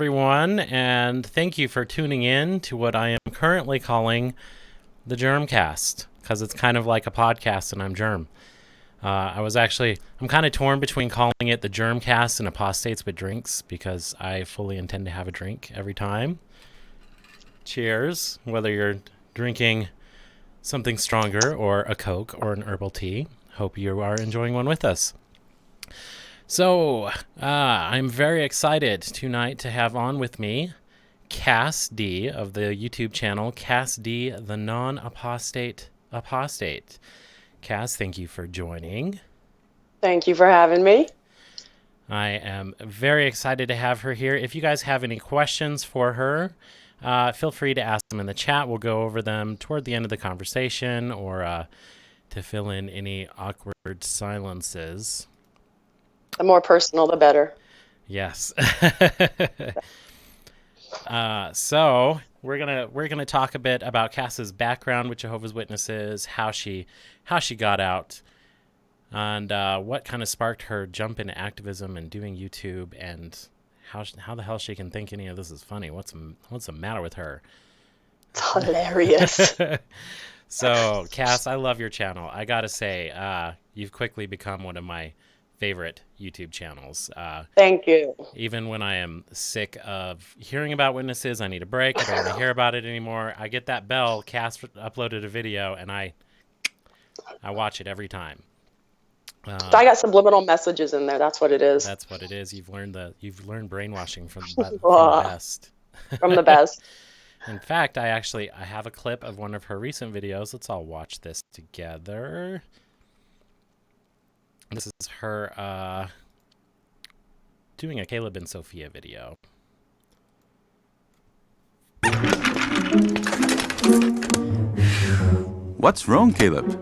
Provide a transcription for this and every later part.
everyone, and thank you for tuning in to what I am currently calling the Germcast, because it's kind of like a podcast and I'm Germ. I'm kind of torn between calling it the Germcast and Apostates with Drinks, because I fully intend to have a drink every time. Cheers, whether you're drinking something stronger or a Coke or an herbal tea. Hope you are enjoying one with us. So, I'm very excited tonight to have on with me Cass D of the YouTube channel Cass D, the Non-Apostate Apostate. Cass, thank you for joining. Thank you for having me. I am very excited to have her here. If you guys have any questions for her, feel free to ask them in the chat. We'll go over them toward the end of the conversation, or to fill in any awkward silences. The more personal, the better. Yes. So we're gonna talk a bit about Cass's background with Jehovah's Witnesses, how she got out, and what kind of sparked her jump into activism and doing YouTube, and how the hell she can think any of this is funny. What's the matter with her? It's hilarious. So, Cass, I love your channel. I gotta say, you've quickly become one of my favorite YouTube channels. Thank you. Even when I am sick of hearing about witnesses, I need a break. I don't want to hear about it anymore. I get that bell. Cass uploaded a video, and I watch it every time. I got subliminal messages in there. That's what it is. That's what it is. You've learned brainwashing from the best. From the best. In fact, I have a clip of one of her recent videos. Let's all watch this together. This is her doing a Caleb and Sophia video. What's wrong, Caleb?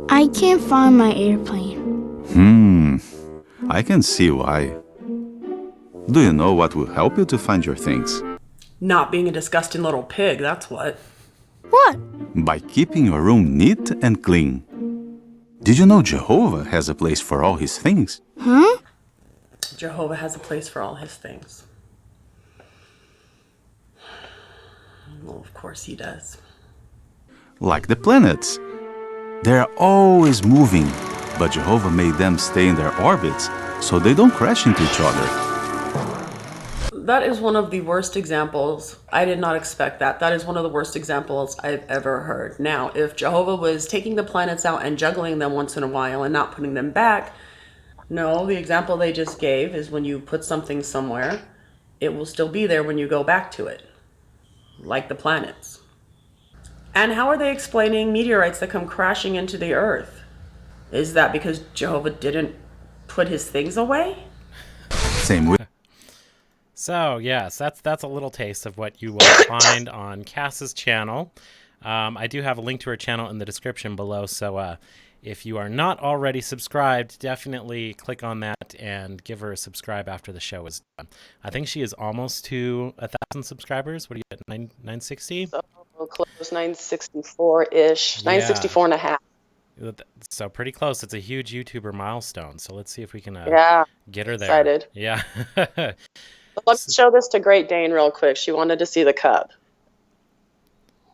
I can't find my airplane. I can see why. Do you know what will help you to find your things? Not being a disgusting little pig, that's what. What? By keeping your room neat and clean. Did you know Jehovah has a place for all his things? Huh? Jehovah has a place for all his things. Well, of course he does. Like the planets. They're always moving, but Jehovah made them stay in their orbits so they don't crash into each other. That is one of the worst examples. I did not expect that. That is one of the worst examples I've ever heard. Now, if Jehovah was taking the planets out and juggling them once in a while and not putting them back, no, the example they just gave is when you put something somewhere, it will still be there when you go back to it, like the planets. And how are they explaining meteorites that come crashing into the earth? Is that because Jehovah didn't put his things away? Same with. So, yes, that's a little taste of what you will find on Cass's channel. I do have a link to her channel in the description below, so if you are not already subscribed, definitely click on that and give her a subscribe after the show is done. I think she is almost to 1,000 subscribers. What are you at, 960? So close, 964-ish, Yeah. 964 and a half. So pretty close. It's a huge YouTuber milestone, so let's see if we can get her there. Excited. Yeah. Let's show this to Great Dane real quick. She wanted to see the cub.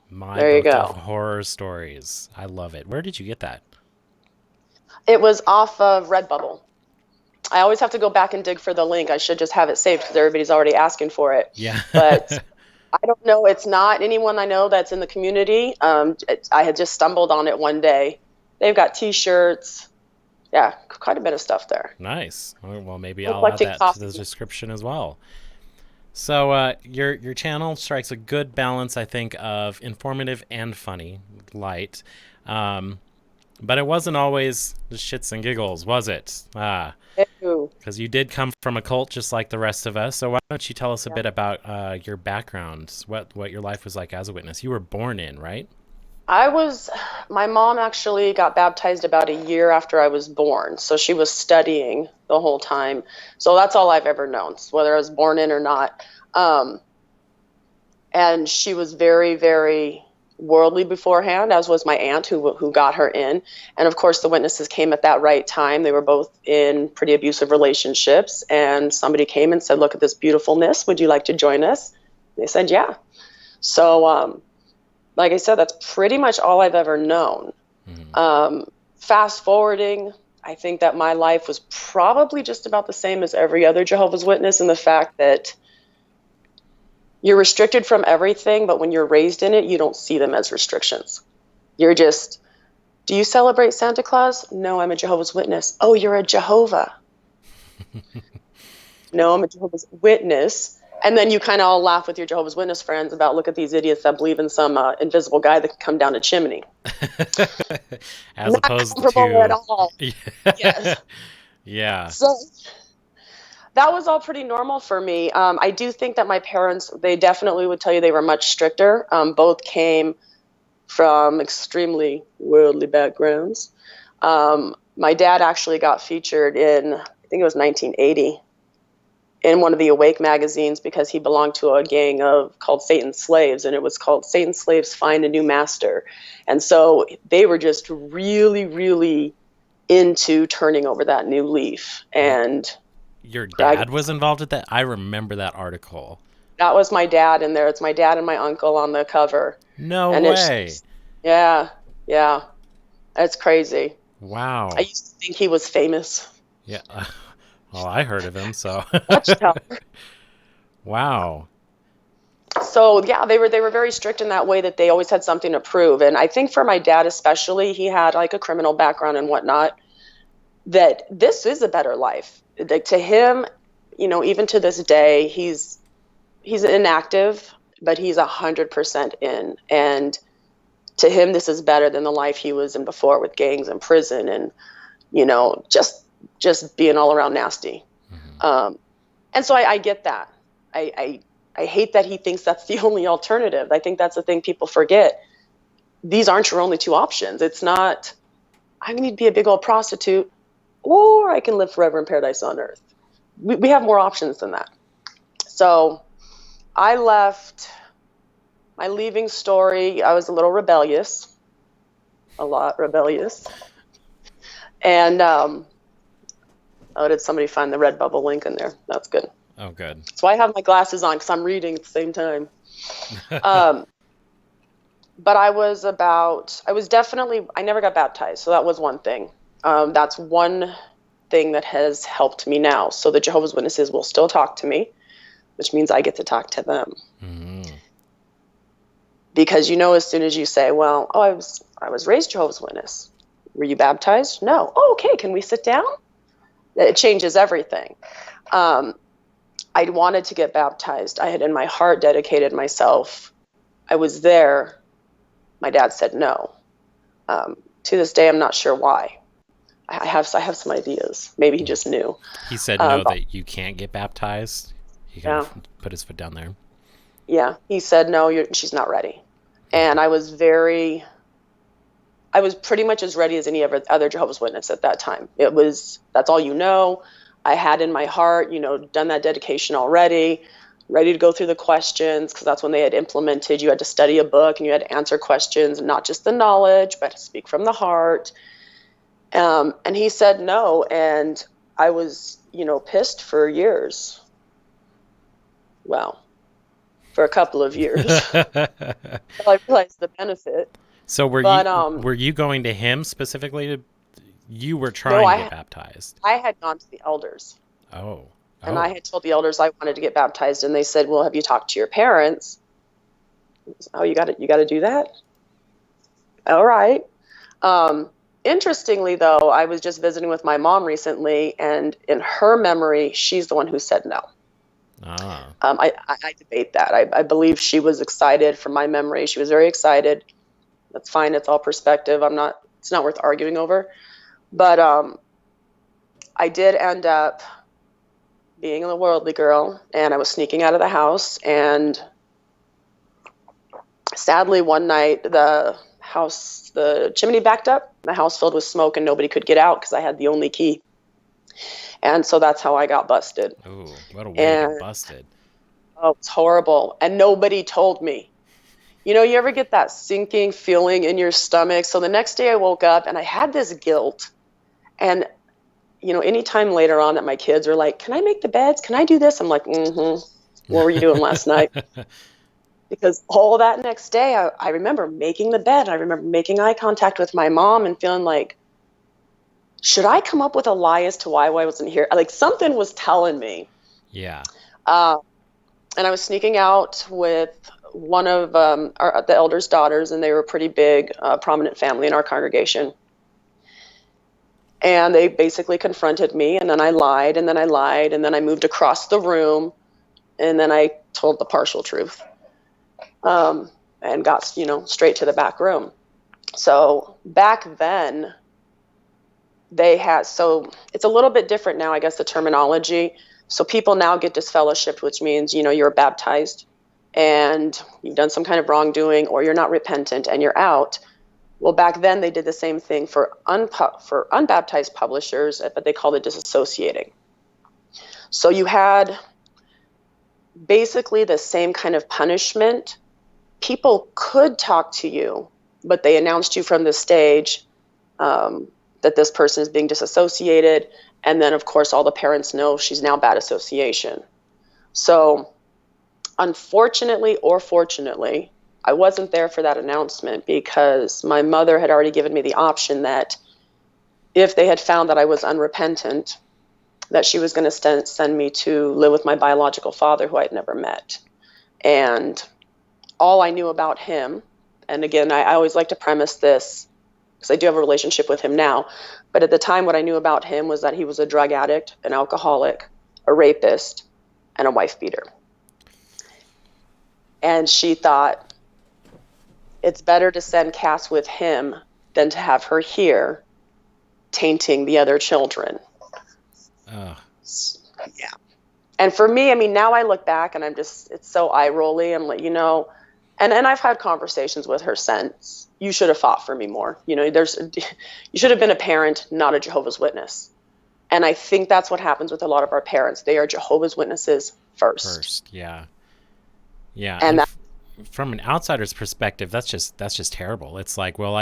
My There you book go. of horror stories. I love it. Where did you get that? It was off of Redbubble. I always have to go back and dig for the link. I should just have it saved because everybody's already asking for it. Yeah. But I don't know. It's not anyone I know that's in the community. I had just stumbled on it one day. They've got T-shirts. Yeah, quite a bit of stuff there. Nice. Well, maybe Looks I'll like add take that coffee. to the description as well. So your channel strikes a good balance, I think, of informative and funny light. But it wasn't always just shits and giggles, was it? Ew. Because you did come from a cult just like the rest of us. So why don't you tell us a bit about your background, what your life was like as a witness? You were born in, right? My mom actually got baptized about a year after I was born. So she was studying the whole time. So that's all I've ever known, whether I was born in or not. And she was very, very worldly beforehand, as was my aunt who got her in. And of course, the witnesses came at that right time. They were both in pretty abusive relationships, and somebody came and said, "Look at this beautifulness. Would you like to join us?" They said, "Yeah." So, like I said, that's pretty much all I've ever known. Fast forwarding, I think that my life was probably just about the same as every other Jehovah's Witness, in the fact that you're restricted from everything, but when you're raised in it, you don't see them as restrictions. You're just, do you celebrate Santa Claus? No, I'm a Jehovah's Witness. Oh, you're a Jehovah. No, I'm a Jehovah's Witness. And then you kind of all laugh with your Jehovah's Witness friends about, look at these idiots that believe in some invisible guy that can come down a chimney. As Not opposed comfortable to at all. Yes. Yeah. So that was all pretty normal for me. I do think that my parents, they definitely would tell you they were much stricter. Both came from extremely worldly backgrounds. My dad actually got featured in, I think it was 1980, in one of the Awake magazines, because he belonged to a gang called Satan's Slaves, and it was called Satan's Slaves Find a New Master. And so they were just really, really into turning over that new leaf. And your dad was involved with that? I remember that article. That was my dad in there. It's my dad and my uncle on the cover. No and way. Yeah. It's crazy. Wow. I used to think he was famous. Yeah. Well, I heard of him, so. Wow. So yeah, they were very strict in that way, that they always had something to prove. And I think for my dad especially, he had like a criminal background and whatnot, that this is a better life. Like, to him, even to this day, he's inactive, but he's 100% in. And to him, this is better than the life he was in before, with gangs and prison and, just being all around nasty. And so I get that. I hate that he thinks that's the only alternative. I think that's the thing people forget. These aren't your only two options. It's not, I need to be a big old prostitute, or I can live forever in paradise on earth. We have more options than that. So I left. My leaving story, I was a little rebellious. A lot rebellious. And, did somebody find the Redbubble link in there? That's good. Oh, good. So I have my glasses on because I'm reading at the same time. But I never got baptized. So that was one thing. That's one thing that has helped me now. So the Jehovah's Witnesses will still talk to me, which means I get to talk to them. Because as soon as you say, well, I was raised Jehovah's Witness. Were you baptized? No. Oh, okay. Can we sit down? It changes everything. I wanted to get baptized. I had in my heart dedicated myself. I was there. My dad said no. To this day, I'm not sure why. I have some ideas. Maybe he just knew. He said no, that you can't get baptized. He kind of put his foot down there. Yeah, he said no. She's not ready. And I was pretty much as ready as any other Jehovah's Witness at that time. That's all you know. I had in my heart, done that dedication already, ready to go through the questions, because that's when they had implemented, you had to study a book and you had to answer questions, not just the knowledge, but to speak from the heart. And he said no, and I was, pissed for years. Well, for a couple of years. I realized the benefit. So were you going to him specifically? You were trying to get baptized. I had gone to the elders. Oh. And I had told the elders I wanted to get baptized, and they said, well, have you talked to your parents? Oh, you got to do that? All right. Interestingly, though, I was just visiting with my mom recently, and in her memory, she's the one who said no. I debate that. I believe she was excited from my memory. She was very excited. That's fine. It's all perspective. It's not worth arguing over. But I did end up being a worldly girl, and I was sneaking out of the house, and sadly one night the chimney backed up, the house filled with smoke, and nobody could get out because I had the only key. And so that's how I got busted. Ooh, what a way to get busted. Oh, it's horrible. And nobody told me. You ever get that sinking feeling in your stomach? So the next day I woke up and I had this guilt. And, anytime later on that my kids are like, can I make the beds? Can I do this? I'm like, what were you doing last night? Because all that next day, I remember making the bed. I remember making eye contact with my mom and feeling like, should I come up with a lie as to why I wasn't here? Like something was telling me. Yeah. And I was sneaking out with one of the elders' daughters, and they were a pretty big, prominent family in our congregation. And they basically confronted me, and then I lied, and then I lied, and then I moved across the room, and then I told the partial truth, and got, straight to the back room. So back then, so it's a little bit different now, I guess, the terminology. So people now get disfellowshipped, which means, you're baptized and you've done some kind of wrongdoing, or you're not repentant and you're out. Well, back then they did the same thing for unbaptized publishers, but they called it disassociating. So you had basically the same kind of punishment. People could talk to you, but they announced you from the stage that this person is being disassociated. And then, of course, all the parents know she's now bad association. So unfortunately or fortunately, I wasn't there for that announcement because my mother had already given me the option that if they had found that I was unrepentant, that she was going to send me to live with my biological father, who I'd never met. And all I knew about him, and again, I always like to premise this because I do have a relationship with him now, but at the time what I knew about him was that he was a drug addict, an alcoholic, a rapist, and a wife beater. And she thought, it's better to send Cass with him than to have her here tainting the other children. Yeah. And for me, now I look back and it's so eye-rolly. I'm like, and I've had conversations with her since. You should have fought for me more. You should have been a parent, not a Jehovah's Witness. And I think that's what happens with a lot of our parents. They are Jehovah's Witnesses first. Yeah. Yeah. And from an outsider's perspective, that's just terrible. It's like, well,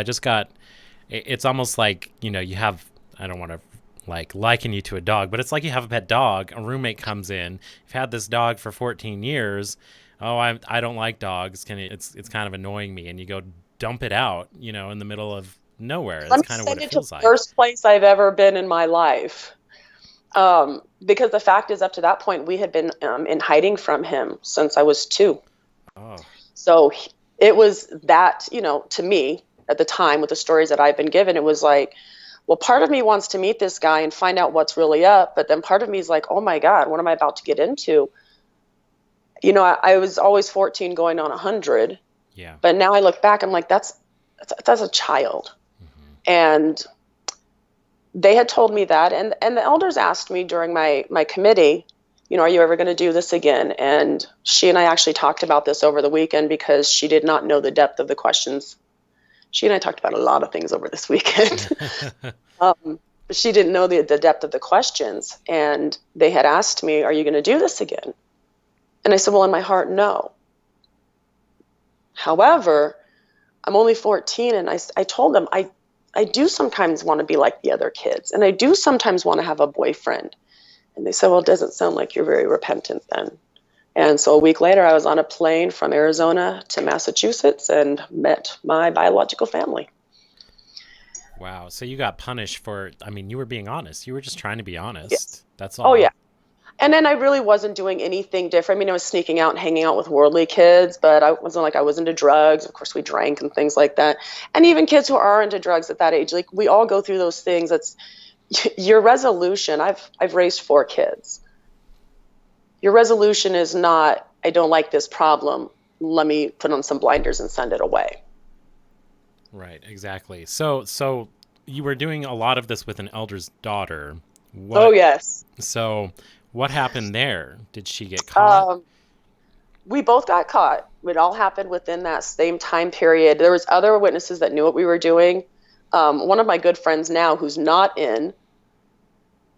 it's almost like, you have, I don't want to liken you to a dog, but it's like you have a pet dog, a roommate comes in, you've had this dog for 14 years. Oh, I don't like dogs. It's kind of annoying me. And you go dump it out, in the middle of nowhere. That's kind of what it feels like. First place I've ever been in my life. Because the fact is, up to that point, we had been in hiding from him since I was 2. Oh. So it was that, to me at the time with the stories that I've been given, it was like, well, part of me wants to meet this guy and find out what's really up. But then part of me is like, oh my God, what am I about to get into? I was always 14 going on 100. Yeah. But now I look back, I'm like, that's a child. Mm-hmm. And they had told me that. And the elders asked me during my committee, are you ever going to do this again? And she and I actually talked about this over the weekend because she did not know the depth of the questions. She and I talked about a lot of things over this weekend. But she didn't know the depth of the questions. And they had asked me, are you going to do this again? And I said, well, in my heart, no. However, I'm only 14, and I told them I do sometimes want to be like the other kids, and I do sometimes want to have a boyfriend. And they said, well, it doesn't sound like you're very repentant then. And so a week later, I was on a plane from Arizona to Massachusetts and met my biological family. Wow. So you got punished for, you were being honest. You were just trying to be honest. Yes. That's all. Oh, yeah. And then I really wasn't doing anything different. I was sneaking out and hanging out with worldly kids, but I wasn't like I was into drugs. Of course, we drank and things like that. And even kids who are into drugs at that age, like we all go through those things. That's your resolution. I've raised 4 kids. Your resolution is not, I don't like this problem. Let me put on some blinders and send it away. Right, exactly. So you were doing a lot of this with an elder's daughter. Oh, yes. So what happened there? Did she get caught? We both got caught. It all happened within that same time period. There was other witnesses that knew what we were doing. One of my good friends now, who's not in,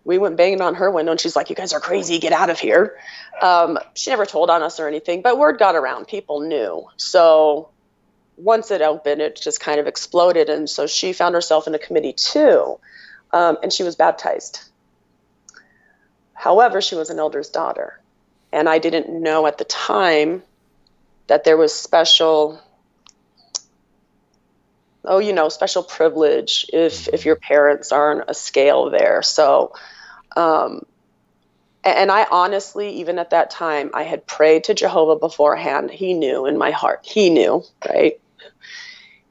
we went banging on her window, and she's like, you guys are crazy. Get out of here. She never told on us or anything, but word got around. People knew. So once it opened, it just kind of exploded. And so she found herself in a committee too, and she was baptized. However, she was an elder's daughter. And I didn't know at the time that there was special privilege if your parents are on a scale there. So, and I honestly, even at that time, I had prayed to Jehovah beforehand. He knew in my heart. He knew, right?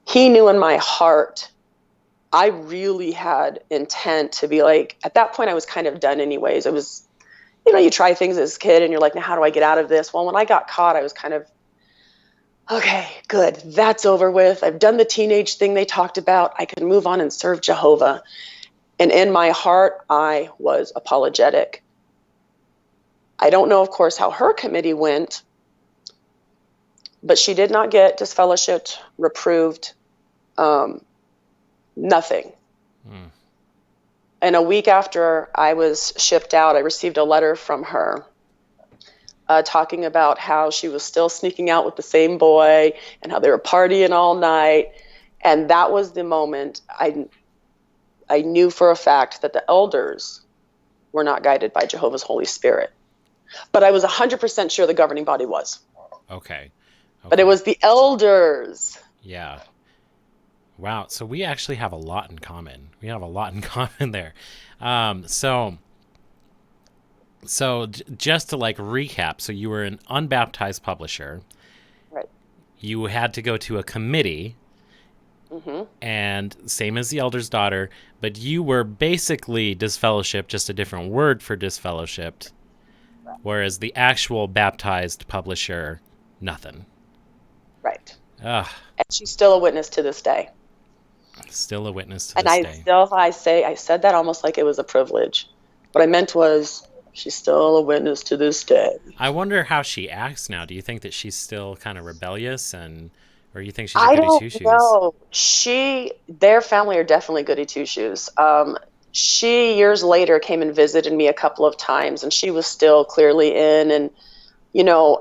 He knew in my heart. I really had intent to be like, at that point, I was kind of done anyways. It was, you try things as a kid and you're like, now how do I get out of this? Well, when I got caught, I was kind of, okay, good. That's over with. I've done the teenage thing they talked about. I can move on and serve Jehovah. And in my heart, I was apologetic. I don't know, of course, how her committee went, but she did not get disfellowshipped, reproved, nothing. And a week after I was shipped out, I received a letter from her talking about how she was still sneaking out with the same boy and how they were partying all night. And that was the moment I knew for a fact that the elders were not guided by Jehovah's Holy Spirit. But I was 100% sure the governing body was. Okay. But it was the elders. Yeah. Wow. So we actually have a lot in common. We have a lot in common there. So just to recap, so you were an unbaptized publisher. Right. You had to go to a committee. And same as the elder's daughter, but you were basically disfellowshipped, just a different word for disfellowshipped. Whereas the actual baptized publisher, nothing. Right. Ugh. And she's still a witness to this day. Still a witness to and this day. I said that almost like it was a privilege. What I meant was, she's still a witness to this day. I wonder how she acts now. Do you think that she's still kind of rebellious, or you think she's a goody two-shoes? I don't know. Their family are definitely goody two-shoes. She, years later, came and visited me a couple of times, and she was still clearly in. And,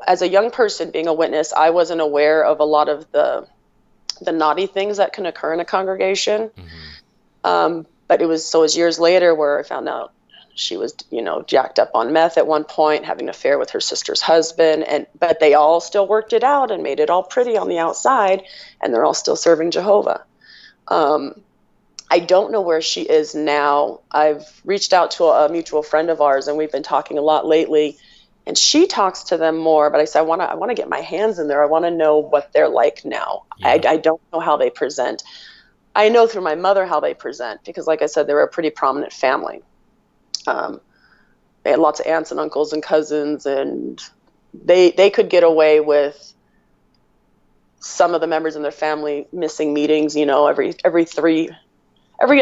as a young person being a witness, I wasn't aware of a lot of the naughty things that can occur in a congregation. But it was years later where I found out she was, jacked up on meth at one point, having an affair with her sister's husband. But they all still worked it out and made it all pretty on the outside, and they're all still serving Jehovah. I don't know where she is now. I've reached out to a mutual friend of ours, and we've been talking a lot lately. And she talks to them more, but I said, I want to get my hands in there. I want to know what they're like now. Yeah. I don't know how they present. I know through my mother how they present, because like I said, they were a pretty prominent family. They had lots of aunts and uncles and cousins, and they could get away with some of the members in their family missing meetings, every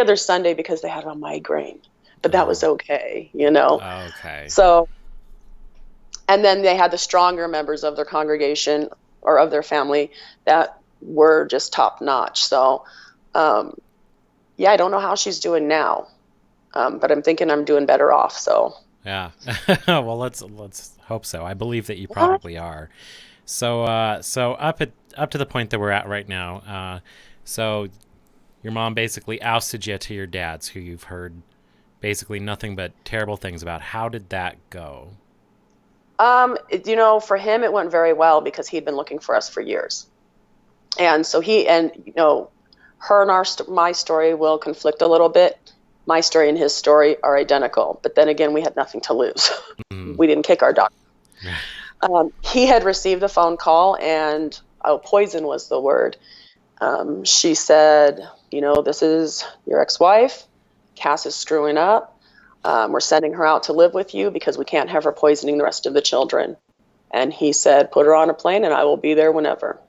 other Sunday because they had a migraine. But that was okay, Okay. So, and then they had the stronger members of their congregation or of their family that were just top notch. So, I don't know how she's doing now, but I'm thinking I'm doing better off. So. Yeah. Well, let's hope so. I believe that you probably are. So up to the point that we're at right now. So your mom basically ousted you to your dad's, who you've heard basically nothing but terrible things about. How did that go? For him, it went very well because he'd been looking for us for years. And so her and my story will conflict a little bit. My story and his story are identical, but then again, we had nothing to lose. We didn't kick our dog. He had received a phone call, and poison was the word. She said, this is your ex-wife. Cass is screwing up. We're sending her out to live with you because we can't have her poisoning the rest of the children. And he said, put her on a plane and I will be there whenever.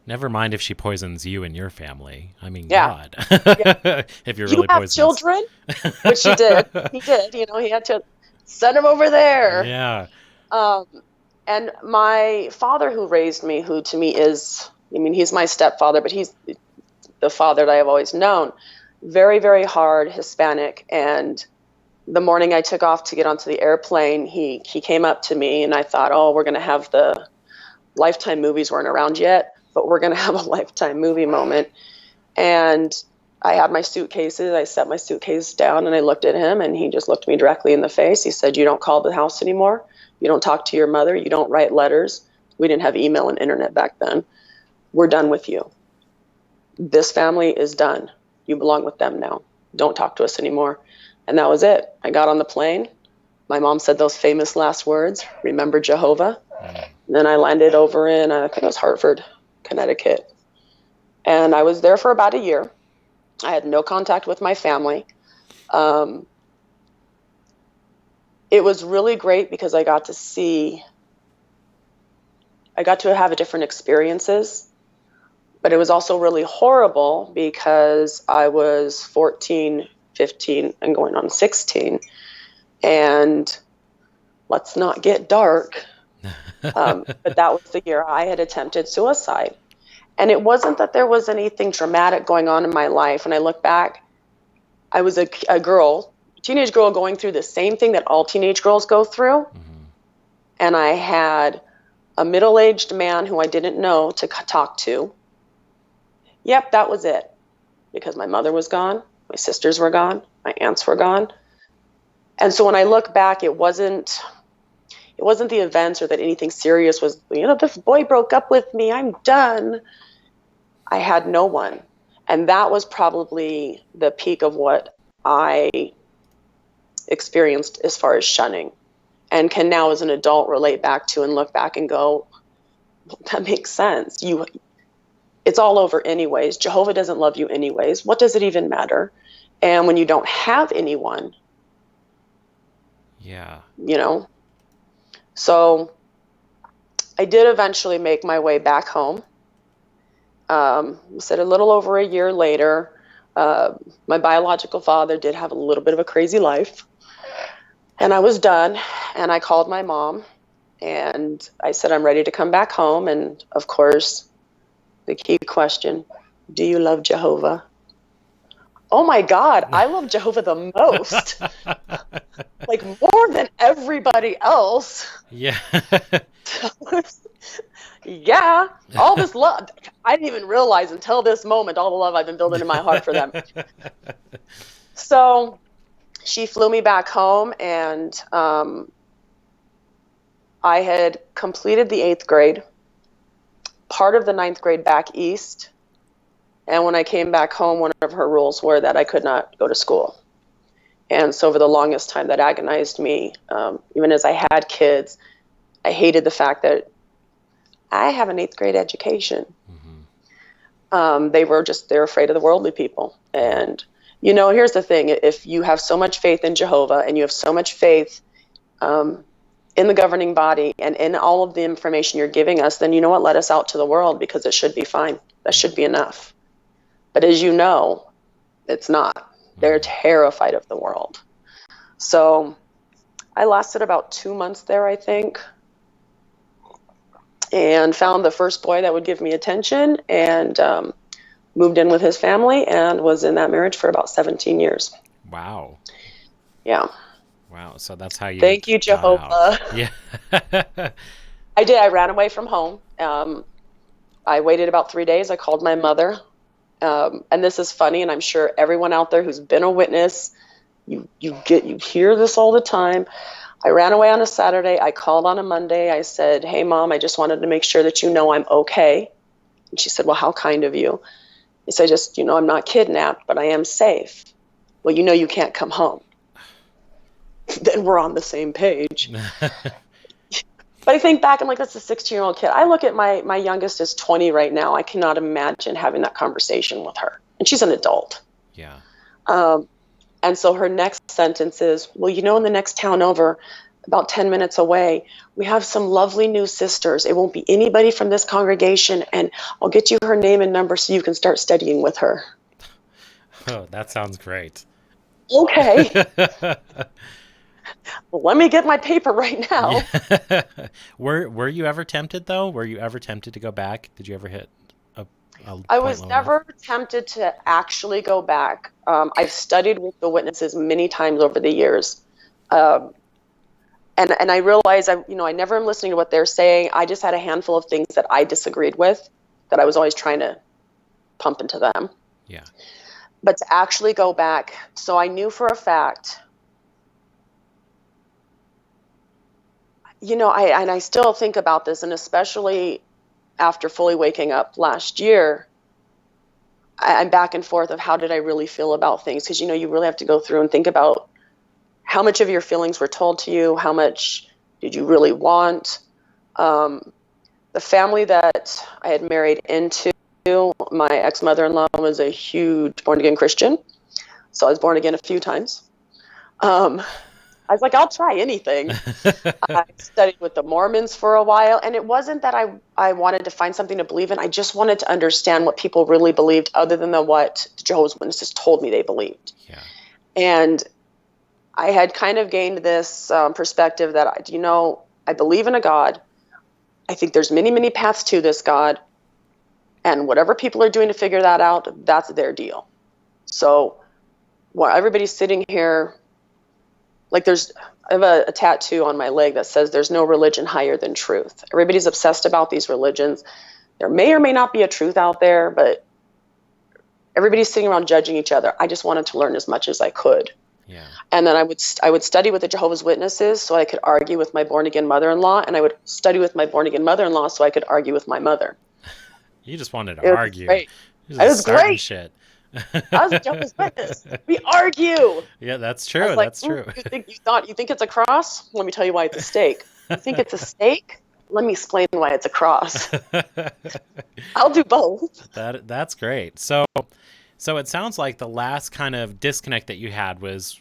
Never mind if she poisons you and your family. I mean, yeah. God. Yeah. If you're really poisonous. You have children? Which he did. He did. He had to send them over there. Yeah. And my father who raised me, who to me is, he's my stepfather, but he's the father that I have always known. Very, very hard Hispanic. And the morning I took off to get onto the airplane, he came up to me, and I thought, we're going to have the Lifetime movies weren't around yet. but we're going to have a lifetime movie moment. And I had my suitcases. I set my suitcase down and I looked at him, and he just looked me directly in the face. He said, "You don't call the house anymore. You don't talk to your mother. You don't write letters." We didn't have email and internet back then. "We're done with you. This family is done. You belong with them now. Don't talk to us anymore." And that was it. I got on the plane. My mom said those famous last words, "Remember Jehovah." And then I landed over in, I think it was Hartford, Connecticut. And I was there for about a year. I had no contact with my family. It was really great because I got to have different experiences. But it was also really horrible because I was 14, 15, and going on 16. And let's not get dark. But that was the year I had attempted suicide. And it wasn't that there was anything dramatic going on in my life. When I look back, I was a teenage girl going through the same thing that all teenage girls go through. Mm-hmm. And I had a middle-aged man who I didn't know to talk to. Yep, that was it. Because my mother was gone, my sisters were gone, my aunts were gone. And so when I look back, it wasn't the events or that anything serious was, this boy broke up with me, I'm done. I had no one. And that was probably the peak of what I experienced as far as shunning, and can now as an adult relate back to and look back and go, well, that makes sense. It's all over anyways. Jehovah doesn't love you anyways. What does it even matter? And when you don't have anyone, So I did eventually make my way back home. Said a little over a year later, my biological father did have a little bit of a crazy life. And I was done. And I called my mom and I said, I'm ready to come back home. And of course, the key question, do you love Jehovah? Oh my God, I love Jehovah the most. Like more than everybody else. Yeah. Yeah, all this love. I didn't even realize until this moment all the love I've been building in my heart for them. So she flew me back home, and I had completed the 8th grade, part of the 9th grade back east. And when I came back home, one of her rules were that I could not go to school. And so for the longest time, that agonized me. Even as I had kids, I hated the fact that I have an 8th grade education. Mm-hmm. They're afraid of the worldly people. And, here's the thing. If you have so much faith in Jehovah and you have so much faith in the governing body and in all of the information you're giving us, then you know what? Let us out to the world, because it should be fine. That should be enough. But as you know, it's not. They're terrified of the world. So I lasted about 2 months there, I think, and found the first boy that would give me attention, and moved in with his family and was in that marriage for about 17 years. Wow. Yeah. Wow. So that's how you. Thank you, Jehovah. Yeah. I did. I ran away from home. I waited about 3 days. I called my mother. And this is funny, and I'm sure everyone out there who's been a witness, you hear this all the time. I ran away on a Saturday. I called on a Monday. I said, "Hey, Mom, I just wanted to make sure that you know I'm okay." And she said, "Well, how kind of you." I said, "Just, I'm not kidnapped, but I am safe." "Well, you can't come home." Then we're on the same page. But I think back, I'm like, that's a 16-year-old kid. I look at my youngest is 20 right now. I cannot imagine having that conversation with her. And she's an adult. Yeah. And so her next sentence is, "Well, in the next town over, about 10 minutes away, we have some lovely new sisters. It won't be anybody from this congregation, and I'll get you her name and number so you can start studying with her." Oh, that sounds great. Okay. Well, let me get my paper right now. Yeah. Were you ever tempted, though? Were you ever tempted to go back? Did you ever hit a I was never tempted to actually go back. I've studied with the witnesses many times over the years. And I realize I never am listening to what they're saying. I just had a handful of things that I disagreed with. that I was always trying to pump into them. Yeah. But to actually go back, so I knew for a fact, I still think about this, and especially after fully waking up last year, I'm back and forth of how did I really feel about things, because you really have to go through and think about how much of your feelings were told to you, how much did you really want. The family that I had married into, my ex-mother-in-law was a huge born-again Christian, so I was born again a few times. I was like, I'll try anything. I studied with the Mormons for a while, and it wasn't that I wanted to find something to believe in. I just wanted to understand what people really believed other than what the Jehovah's Witnesses told me they believed. Yeah. And I had kind of gained this perspective that, I believe in a God. I think there's many, many paths to this God, and whatever people are doing to figure that out, that's their deal. So while everybody's sitting here, like I have a tattoo on my leg that says there's no religion higher than truth. Everybody's obsessed about these religions. There may or may not be a truth out there, but everybody's sitting around judging each other. I just wanted to learn as much as I could. Yeah. And then I would study with the Jehovah's Witnesses so I could argue with my born-again mother-in-law, and I would study with my born-again mother-in-law so I could argue with my mother. You just wanted to argue. Great. It was great. Shit. I was a Jehovah's Witness. We argue. Yeah, that's true. Like, That's true. You think it's a cross? Let me tell you why it's a steak. You think it's a steak? Let me explain why it's a cross. I'll do both. That's great. So it sounds like the last kind of disconnect that you had was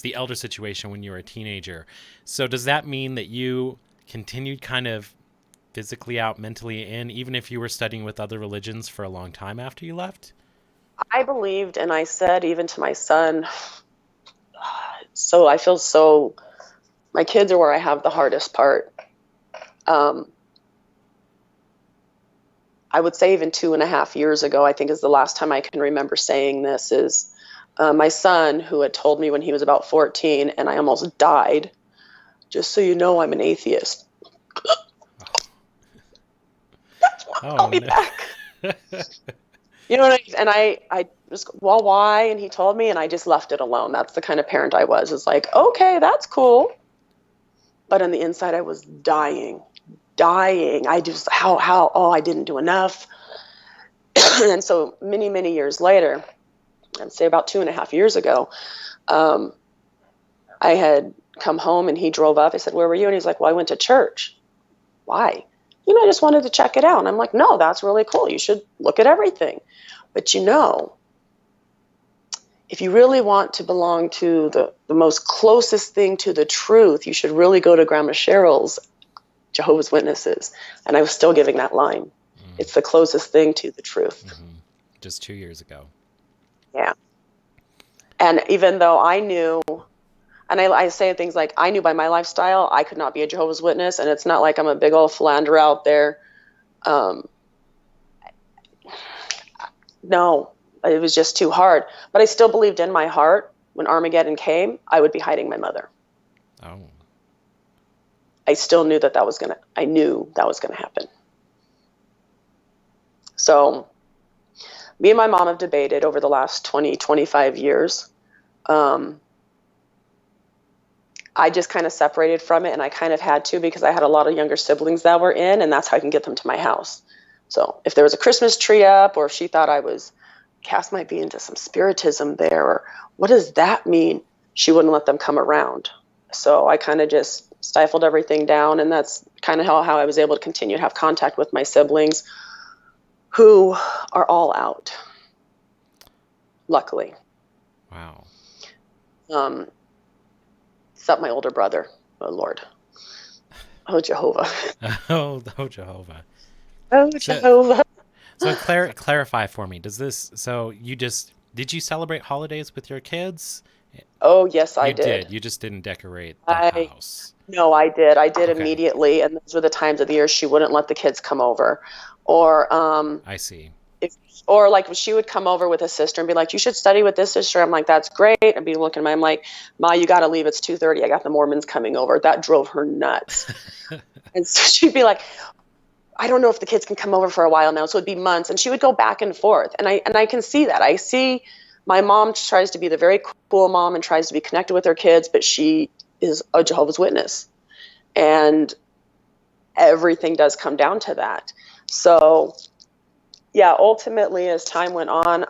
the elder situation when you were a teenager. So does that mean that you continued kind of physically out, mentally in, even if you were studying with other religions for a long time after you left? I believed, and I said even to my son, so I feel so, my kids are where I have the hardest part. I would say even 2.5 years ago, I think is the last time I can remember saying this, is my son, who had told me when he was about 14, and I almost died, just so you know, I'm an atheist. That's what held me back. You know what I mean? And I just, well, why? And he told me, and I just left it alone. That's the kind of parent I was. It's like, okay, that's cool. But on the inside, I was dying. I just, I didn't do enough. And so many, many years later, I'd say about 2.5 years ago, I had come home and he drove up. I said, where were you? And he's like, well, I went to church. Why? I just wanted to check it out. And I'm like, no, that's really cool. You should look at everything. But if you really want to belong to the most closest thing to the truth, you should really go to Grandma Cheryl's Jehovah's Witnesses. And I was still giving that line. Mm-hmm. It's the closest thing to the truth. Mm-hmm. Just 2 years ago. Yeah. And even though I knew, and I say things like, I knew by my lifestyle, I could not be a Jehovah's Witness. And it's not like I'm a big old philanderer out there. No, it was just too hard. But I still believed in my heart when Armageddon came, I would be hiding my mother. Oh. I still knew I knew that was going to happen. So me and my mom have debated over the last 20, 25 years. I just kind of separated from it, and I kind of had to because I had a lot of younger siblings that were in, and that's how I can get them to my house. So if there was a Christmas tree up, or if she thought Cass might be into some spiritism there, or what does that mean? She wouldn't let them come around. So I kind of just stifled everything down, and that's kind of how I was able to continue to have contact with my siblings, who are all out, luckily. Wow. Except my older brother. Oh, Lord. Oh, Jehovah. Oh, Jehovah. Oh, Jehovah. So clarify for me. Did you celebrate holidays with your kids? Oh, yes, I did. You did. You just didn't decorate the house. No, I did. I did Okay. Immediately, and those were the times of the year she wouldn't let the kids come over. Or I see. Or like she would come over with a sister and be like, you should study with this sister. I'm like, that's great. I'd be looking at me. I'm like, Ma, you got to leave. It's 2:30. I got the Mormons coming over. That drove her nuts. And so she'd be like, I don't know if the kids can come over for a while now. So it'd be months. And she would go back and forth. And I can see that. I see my mom tries to be the very cool mom and tries to be connected with her kids, but she is a Jehovah's Witness. And everything does come down to that. So yeah, ultimately, as time went on,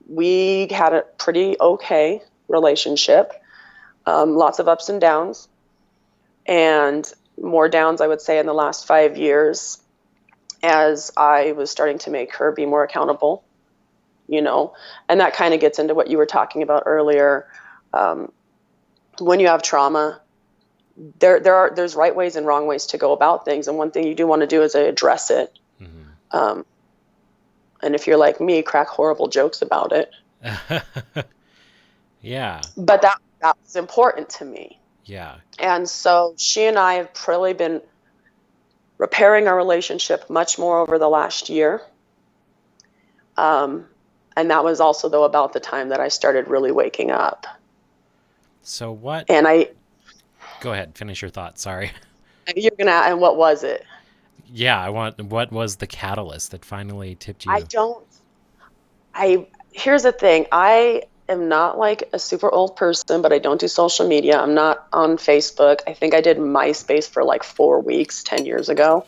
we had a pretty okay relationship, lots of ups and downs, and more downs, I would say, in the last 5 years, as I was starting to make her be more accountable, and that kind of gets into what you were talking about earlier. When you have trauma, there's right ways and wrong ways to go about things, and one thing you do want to do is address it. Mm-hmm. And if you're like me, crack horrible jokes about it. Yeah. But that was important to me. Yeah. And so she and I have really been repairing our relationship much more over the last year. And that was also, though, about the time that I started really waking up. So what? And Go ahead. Finish your thought. Sorry. You're going to, and what was it? Yeah, what was the catalyst that finally tipped you? Here's the thing. I am not like a super old person, but I don't do social media. I'm not on Facebook. I think I did MySpace for like 4 weeks 10 years ago.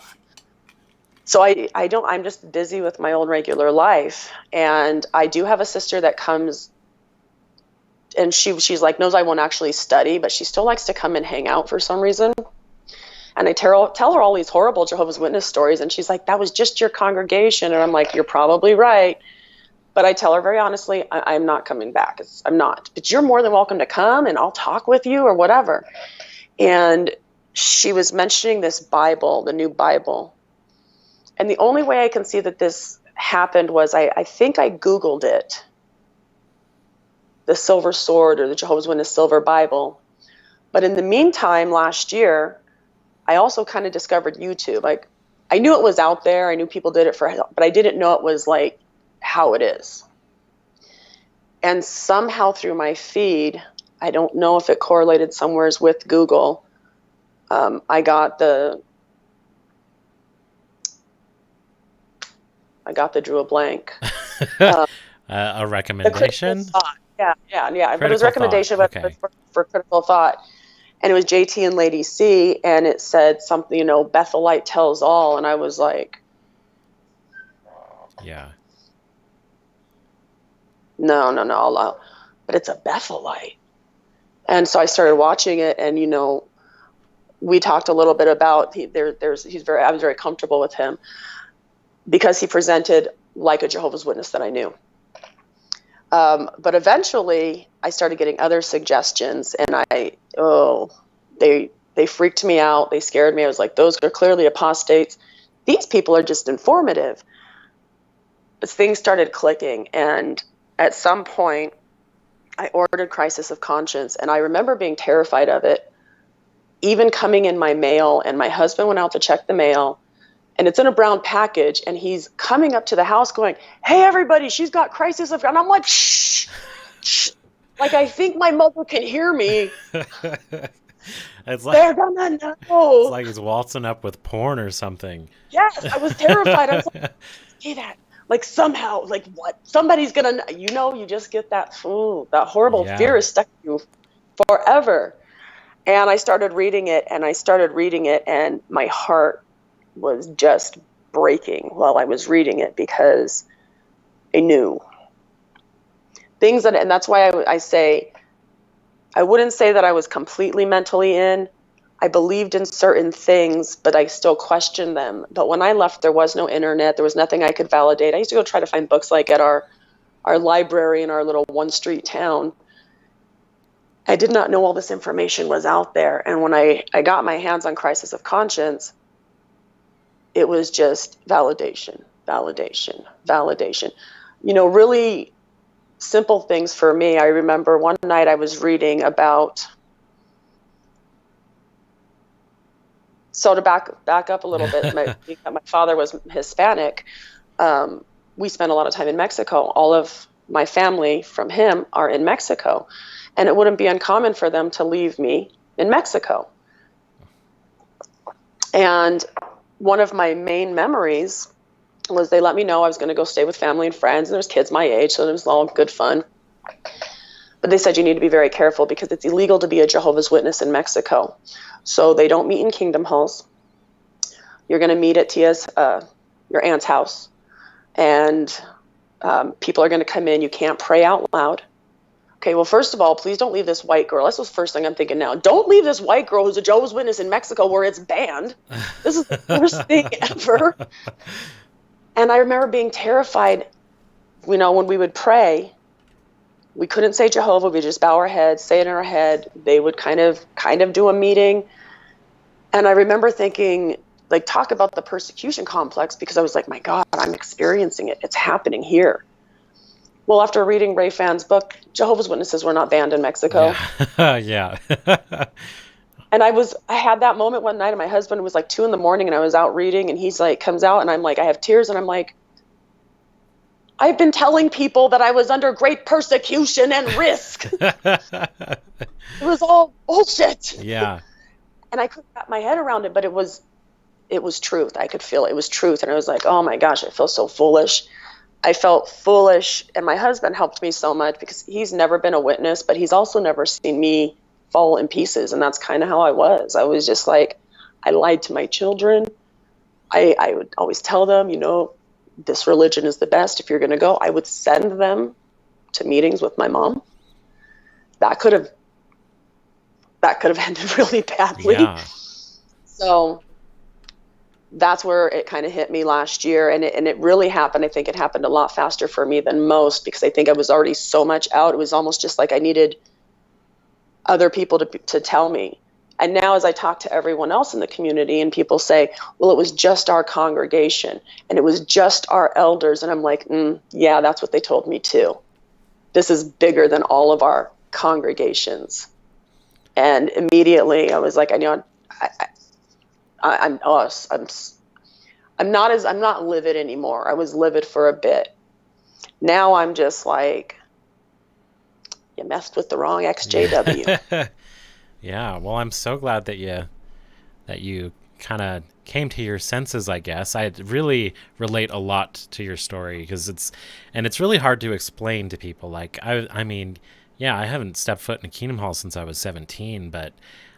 So I'm just busy with my own regular life. And I do have a sister that comes, and she's like, knows I won't actually study, but she still likes to come and hang out for some reason. And I tell her all these horrible Jehovah's Witness stories, and she's like, that was just your congregation. And I'm like, you're probably right. But I tell her very honestly, I'm not coming back. I'm not. But you're more than welcome to come, and I'll talk with you or whatever. And she was mentioning this Bible, the new Bible. And the only way I can see that this happened was I think I Googled it, the Silver Sword or the Jehovah's Witness Silver Bible. But in the meantime, last year, I also kind of discovered YouTube. Like, I knew it was out there. I knew people did it for help, but I didn't know it was like how it is. And somehow through my feed, I don't know if it correlated somewheres with Google, I got the drew a blank. A recommendation? Yeah. But it was a recommendation for critical thought. And it was JT and Lady C, and it said something, Bethelite tells all. And I was like, yeah. No, but it's a Bethelite. And so I started watching it, and, we talked a little bit about, I was very comfortable with him because he presented like a Jehovah's Witness that I knew. But eventually I started getting other suggestions, and they freaked me out. They scared me. I was like, those are clearly apostates. These people are just informative. But things started clicking, and at some point I ordered Crisis of Conscience, and I remember being terrified of it, even coming in my mail, and my husband went out to check the mail, and it's in a brown package, and he's coming up to the house going, hey, everybody, she's got Crisis of Conscience. And I'm like, shh. Like, I think my mother can hear me. It's like, they're gonna know. It's like he's waltzing up with porn or something. Yes, I was terrified. I was like, say that. Like, somehow, like, what? Somebody's gonna know. You just get that horrible fear is stuck in you forever. And I started reading it, and my heart was just breaking while I was reading it, because I knew things and that's why I say, I wouldn't say that I was completely mentally in. I believed in certain things, but I still questioned them. But when I left, there was no internet. There was nothing I could validate. I used to go try to find books like at our library in our little one street town. I did not know all this information was out there. And when I got my hands on Crisis of Conscience, it was just validation. Really simple things for me. I remember one night I was reading about, so to back up a little bit, my father was Hispanic. We spent a lot of time in Mexico. All of my family from him are in Mexico. And it wouldn't be uncommon for them to leave me in Mexico. And one of my main memories was they let me know I was going to go stay with family and friends, and there's kids my age, so it was all good fun. But they said you need to be very careful because it's illegal to be a Jehovah's Witness in Mexico. So they don't meet in kingdom halls. You're going to meet at Tia's, your aunt's house, and people are going to come in. You can't pray out loud. Okay, well, first of all, please don't leave this white girl. That's the first thing I'm thinking now. Don't leave this white girl who's a Jehovah's Witness in Mexico where it's banned. This is the worst thing ever. And I remember being terrified, when we would pray, we couldn't say Jehovah. We just bow our heads, say it in our head. They would kind of do a meeting. And I remember thinking, like, talk about the persecution complex, because I was like, my God, I'm experiencing it. It's happening here. Well, after reading Ray Fan's book, Jehovah's Witnesses were not banned in Mexico. Yeah. And I had that moment one night, and my husband was like 2 a.m, and I was out reading, and he's like, comes out, and I'm like, I have tears, and I'm like, I've been telling people that I was under great persecution and risk. It was all bullshit. Yeah. And I couldn't wrap my head around it, but it was truth. I could feel it. It was truth. And I was like, oh my gosh, I feel so foolish. I felt foolish. And my husband helped me so much because he's never been a witness, but he's also never seen me fall in pieces. And that's kind of how I was. I was just like, I lied to my children. I would always tell them, this religion is the best. If you're going to go, I would send them to meetings with my mom. That could have ended really badly. Yeah. So that's where it kind of hit me last year. And it really happened. I think it happened a lot faster for me than most, because I think I was already so much out. It was almost just like I needed other people to tell me. And now as I talk to everyone else in the community, and people say, well, it was just our congregation and it was just our elders. And I'm like, yeah, that's what they told me too. This is bigger than all of our congregations. And immediately I was like, I'm not livid anymore. I was livid for a bit. Now I'm just like, you messed with the wrong XJW. Yeah. Well, I'm so glad that you kind of came to your senses, I guess. I really relate a lot to your story because it's really hard to explain to people. Like, I mean, yeah, I haven't stepped foot in a Kingdom Hall since I was 17, but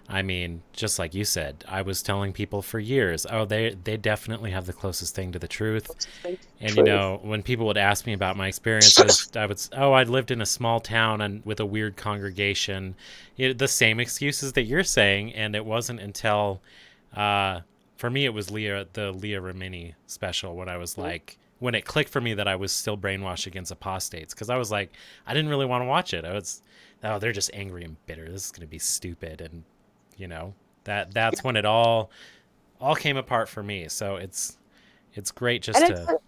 I mean, just like you said, I was telling people for years, oh, they definitely have the closest thing to the truth. And, when people would ask me about my experiences, I lived in a small town and with a weird congregation, the same excuses that you're saying. And it wasn't until, for me, it was the Leah Remini special when I was like, when it clicked for me that I was still brainwashed against apostates. Because I was like, I didn't really want to watch it. They're just angry and bitter. This is going to be stupid. And, that's when it all came apart for me. So it's great just to...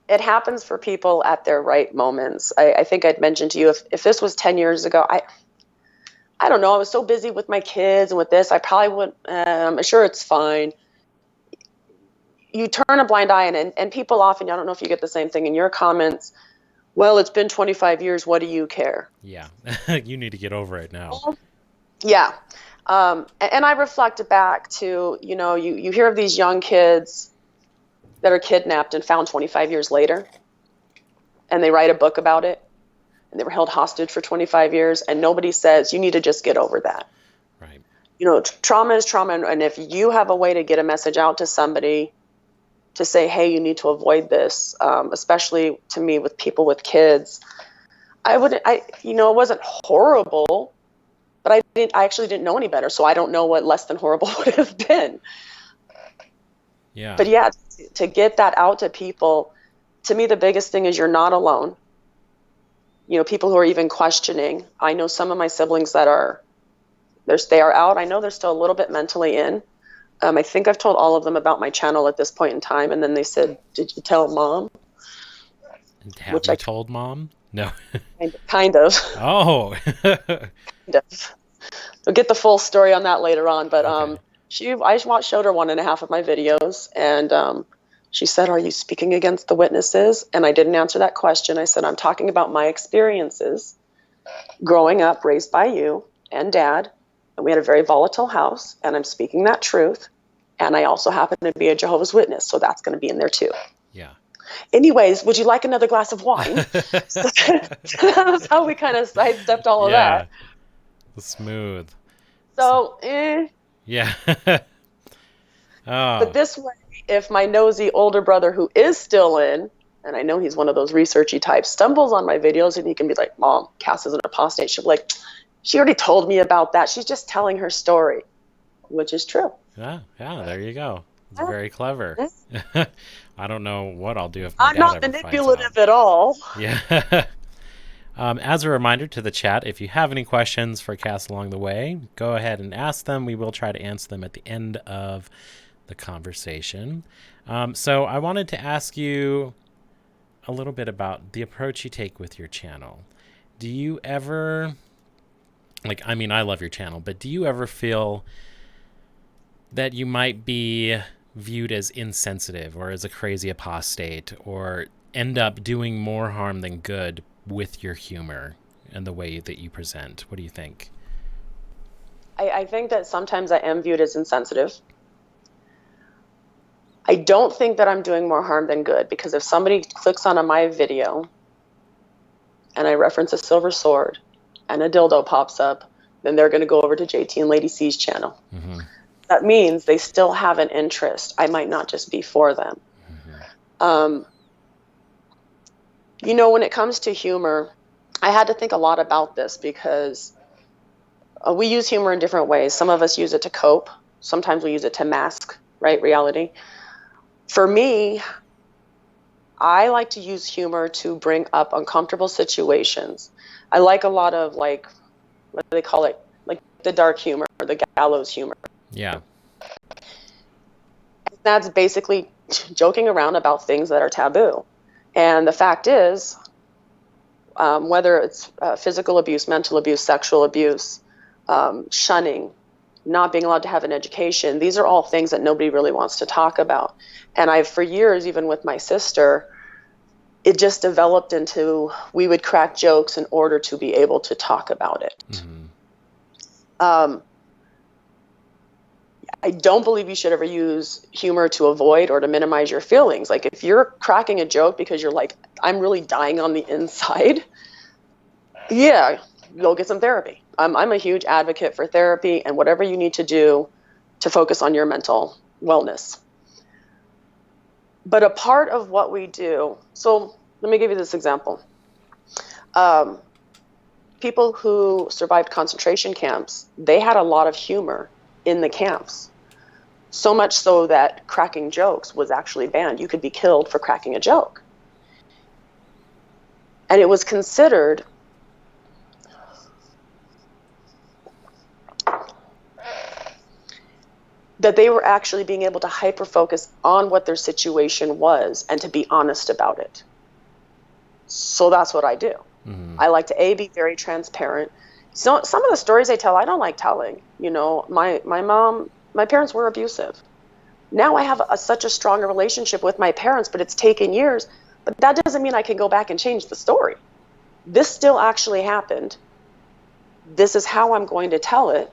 It happens for people at their right moments. I think I'd mentioned to you, if this was 10 years ago, I don't know. I was so busy with my kids and with this, I probably would, I'm sure it's fine. You turn a blind eye, and people often, I don't know if you get the same thing in your comments, well, it's been 25 years. What do you care? Yeah. You need to get over it now. Yeah. And I reflect back to, you hear of these young kids that are kidnapped and found 25 years later, and they write a book about it, and they were held hostage for 25 years, and nobody says, you need to just get over that. Right. Trauma is trauma, and if you have a way to get a message out to somebody to say, hey, you need to avoid this, especially to me with people with kids, it wasn't horrible, but I actually didn't know any better, so I don't know what less than horrible would have been. Yeah. But yeah, to get that out to people, to me, the biggest thing is you're not alone. People who are even questioning. I know some of my siblings that they are out. I know they're still a little bit mentally in. I think I've told all of them about my channel at this point in time, and then they said, "Did you tell mom?" Have you told mom? No. Kind of. Oh. Kind of. We'll get the full story on that later on, but okay. I showed her 1.5 of my videos, and she said, "Are you speaking against the witnesses?" And I didn't answer that question. I said, "I'm talking about my experiences growing up, raised by you and Dad, and we had a very volatile house, and I'm speaking that truth. And I also happen to be a Jehovah's Witness, so that's going to be in there too. Yeah. Anyways, would you like another glass of wine? So that's how we kind of sidestepped all of that. Smooth. So, Yeah. But this way, if my nosy older brother who is still in, and I know he's one of those researchy types, stumbles on my videos and he can be like, Mom, Cass is an apostate. She'll be like, she already told me about that. She's just telling her story, which is true. Yeah, there you go. It's very clever. Yeah. I don't know what I'll do if my I'm dad not ever manipulative finds out. at all. Yeah. As a reminder to the chat, if you have any questions for Cass along the way, go ahead and ask them. We will try to answer them at the end of the conversation. So I wanted to ask you a little bit about the approach you take with your channel. Do you ever, I love your channel, but do you ever feel that you might be viewed as insensitive or as a crazy apostate, or end up doing more harm than good with your humor and the way that you present? What do you think? I think that sometimes I am viewed as insensitive. I don't think that I'm doing more harm than good, because if somebody clicks on my video and I reference a silver sword and a dildo pops up, then they're going to go over to JT and Lady C's channel. Mm-hmm. That means they still have an interest. I might not just be for them. Mm-hmm. When it comes to humor, I had to think a lot about this, because we use humor in different ways. Some of us use it to cope. Sometimes we use it to mask, reality. For me, I like to use humor to bring up uncomfortable situations. I like a lot of, what do they call it? Like the dark humor, or the gallows humor. Yeah. That's basically joking around about things that are taboo. And the fact is, whether it's physical abuse, mental abuse, sexual abuse, shunning, not being allowed to have an education, these are all things that nobody really wants to talk about. And for years, even with my sister, it just developed into, we would crack jokes in order to be able to talk about it. Mm-hmm. I don't believe you should ever use humor to avoid or to minimize your feelings. Like, if you're cracking a joke because you're like, I'm really dying on the inside, yeah, go get some therapy. I'm a huge advocate for therapy and whatever you need to do to focus on your mental wellness. But a part of what we do, so let me give you this example. People who survived concentration camps, they had a lot of humor in the camps. So much so that cracking jokes was actually banned. You could be killed for cracking a joke. And it was considered that they were actually being able to hyper-focus on what their situation was and to be honest about it. So that's what I do. Mm-hmm. I like to be very transparent. So some of the stories I tell, I don't like telling. My parents were abusive. Now I have such a strong relationship with my parents, but it's taken years. But that doesn't mean I can go back and change the story. This still actually happened. This is how I'm going to tell it.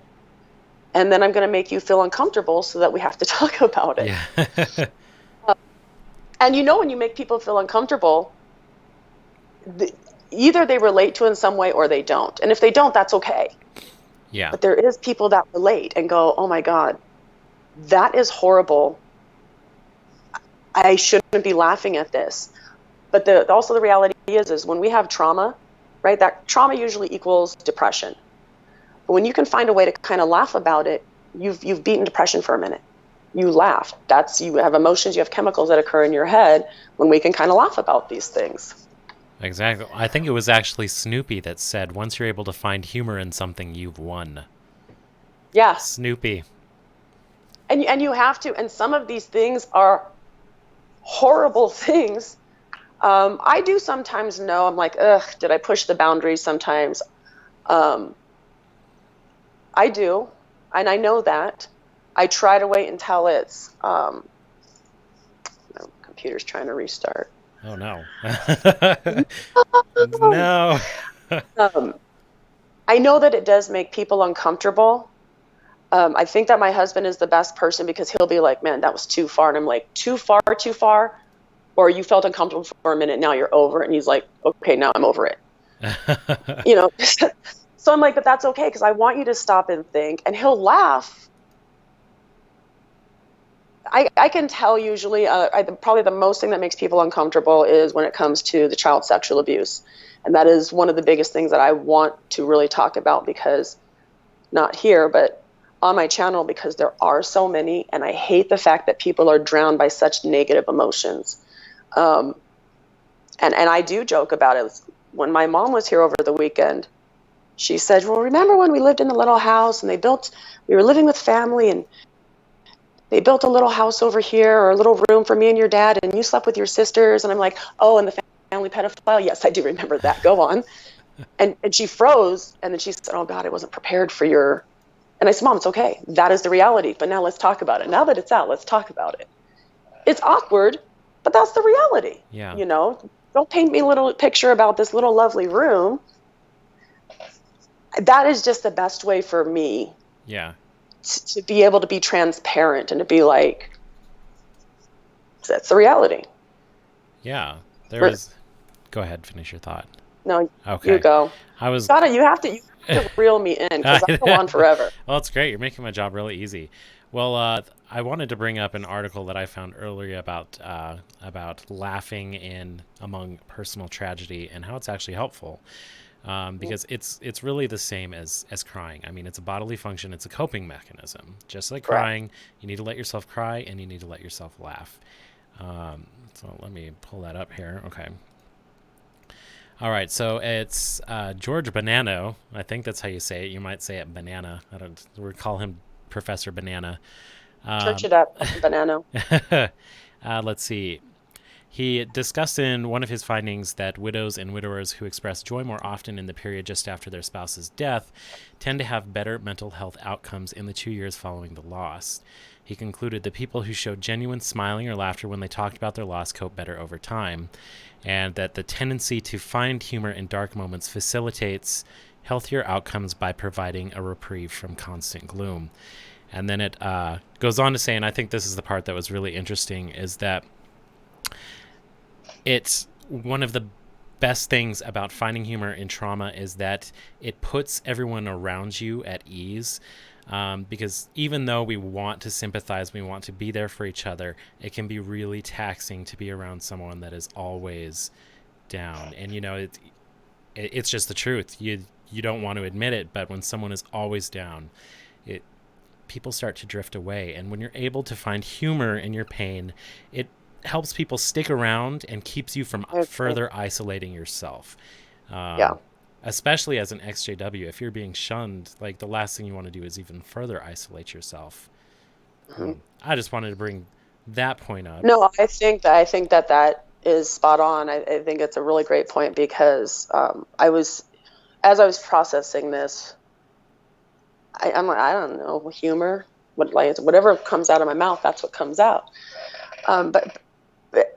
And then I'm going to make you feel uncomfortable so that we have to talk about it. Yeah. And when you make people feel uncomfortable, either they relate to it in some way or they don't. And if they don't, that's okay. Yeah. But there is people that relate and go, oh my God, that is horrible. I shouldn't be laughing at this. But also the reality is when we have trauma, that trauma usually equals depression. But when you can find a way to kind of laugh about it, you've beaten depression for a minute. You laugh. You have emotions, you have chemicals that occur in your head when we can kind of laugh about these things. Exactly. I think it was actually Snoopy that said, once you're able to find humor in something, you've won. Yeah. Snoopy. And you have to. And some of these things are horrible things. I do sometimes know, I'm like, did I push the boundaries sometimes? I do. And I know that. I try to wait until it's, computer's trying to restart. Oh, no. No. I know that it does make people uncomfortable, I think that my husband is the best person because he'll be like, man, that was too far. And I'm like, too far? Or you felt uncomfortable for a minute, now you're over it. And he's like, okay, now I'm over it. You know, so I'm like, but that's okay because I want you to stop and think. And he'll laugh. I can tell usually, probably the most thing that makes people uncomfortable is when it comes to the child sexual abuse. And that is one of the biggest things that I want to really talk about, because not here, but on my channel, because there are so many, and I hate the fact that people are drowned by such negative emotions. And I do joke about it. When my mom was here over the weekend, she said, well, remember when we lived in the little house and we were living with family and they built a little house over here, or a little room for me and your dad, and you slept with your sisters. And I'm like, oh, and the family pedophile? Yes, I do remember that. Go on. And she froze, and then she said, oh, God, I wasn't prepared for your... And I said, Mom, it's okay. That is the reality. But now let's talk about it. Now that it's out, let's talk about it. It's awkward, but that's the reality. Yeah. You know, don't paint me a little picture about this little lovely room. That is just the best way for me. Yeah. To be able to be transparent and to be like, that's the reality. Yeah. Go ahead, finish your thought. No, okay. You go. You have to reel me in, because I go on forever. Well, it's great. You're making my job really easy. Well, I wanted to bring up an article that I found earlier about laughing among personal tragedy and how it's actually helpful. Because it's really the same as crying. I mean, it's a bodily function. It's a coping mechanism. Just like crying, you need to let yourself cry and you need to let yourself laugh. So let me pull that up here. Okay. All right. So it's George Bonanno. I think that's how you say it. You might say it Banana. We call him Professor Banana. Church it up, Bonanno. Let's see. He discussed in one of his findings that widows and widowers who express joy more often in the period just after their spouse's death tend to have better mental health outcomes in the 2 years following the loss. He concluded that people who showed genuine smiling or laughter when they talked about their loss cope better over time, and that the tendency to find humor in dark moments facilitates healthier outcomes by providing a reprieve from constant gloom. And then it goes on to say, and I think this is the part that was really interesting, is that it's one of the best things about finding humor in trauma is that it puts everyone around you at ease. Because even though we want to sympathize, we want to be there for each other, it can be really taxing to be around someone that is always down. And, you know, it's just the truth. You don't want to admit it, but when someone is always down, people start to drift away. And when you're able to find humor in your pain, it helps people stick around and keeps you from further isolating yourself. Especially as an XJW, if you're being shunned, like the last thing you want to do is even further isolate yourself. I just wanted to bring that point up. No, I think that is spot on. I think it's a really great point, because as I was processing this, I'm like, I don't know, humor, whatever comes out of my mouth, that's what comes out.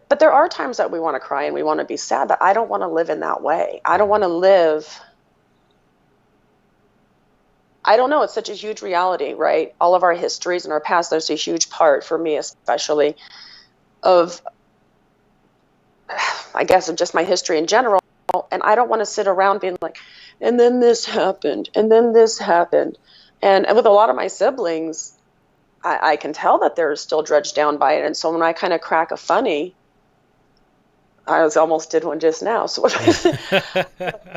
But there are times that we want to cry and we want to be sad, but I don't want to live in that way. I don't want to live. I don't know. It's such a huge reality, right? All of our histories and our past, there's a huge part for me, especially of, I guess, of just my history in general. And I don't want to sit around being like, and then this happened, and then this happened. And with a lot of my siblings, I can tell that they're still dredged down by it. And so when I kind of crack a funny, I almost did one just now. So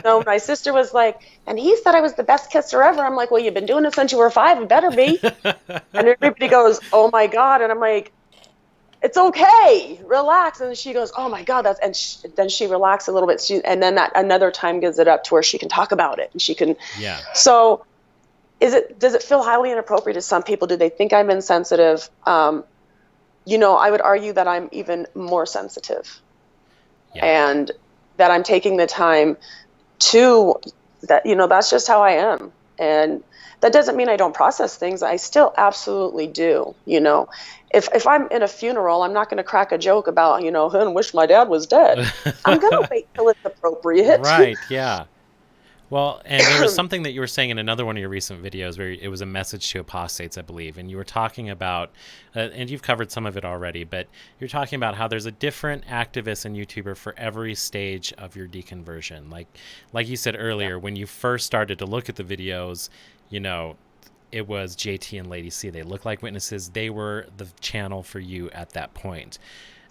no, my sister was like, and he said I was the best kisser ever. I'm like, well, you've been doing it since you were 5. It better be. And everybody goes, oh my God. And I'm like, it's okay. Relax. And she goes, oh my God. Then she relaxed a little bit. And then that another time gives it up to where she can talk about it and she can. Yeah. So does it feel highly inappropriate to some people? Do they think I'm insensitive? You know, I would argue that I'm even more sensitive. Yeah. And that I'm taking the time to, that, you know, that's just how I am. And that doesn't mean I don't process things. I still absolutely do. You know, if I'm in a funeral, I'm not going to crack a joke about, you know, I wish my dad was dead. I'm going to wait till it's appropriate. Right. Yeah. Well, and there was something that you were saying in another one of your recent videos where it was a message to apostates, I believe, and you were talking about, and you've covered some of it already, but you're talking about how there's a different activist and YouTuber for every stage of your deconversion. Like you said earlier, when you first started to look at the videos, you know, it was JT and Lady C. They looked like witnesses. They were the channel for you at that point.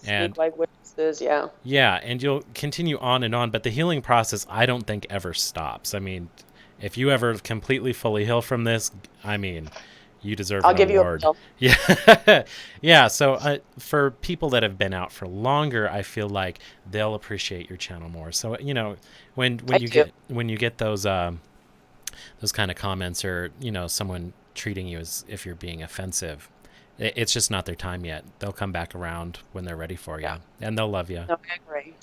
And Speak like witnesses, yeah. yeah, and you'll continue on, but the healing process, I don't think, ever stops. I mean, if you ever completely, fully heal from this, I mean, you deserve I'll an give award. you a Yeah, yeah. So for people that have been out for longer, I feel like they'll appreciate your channel more. So you know, when you get those kind of comments, or you know, someone treating you as if you're being offensive, it's just not their time yet. They'll come back around when they're ready for you, and they'll love you. Okay, great.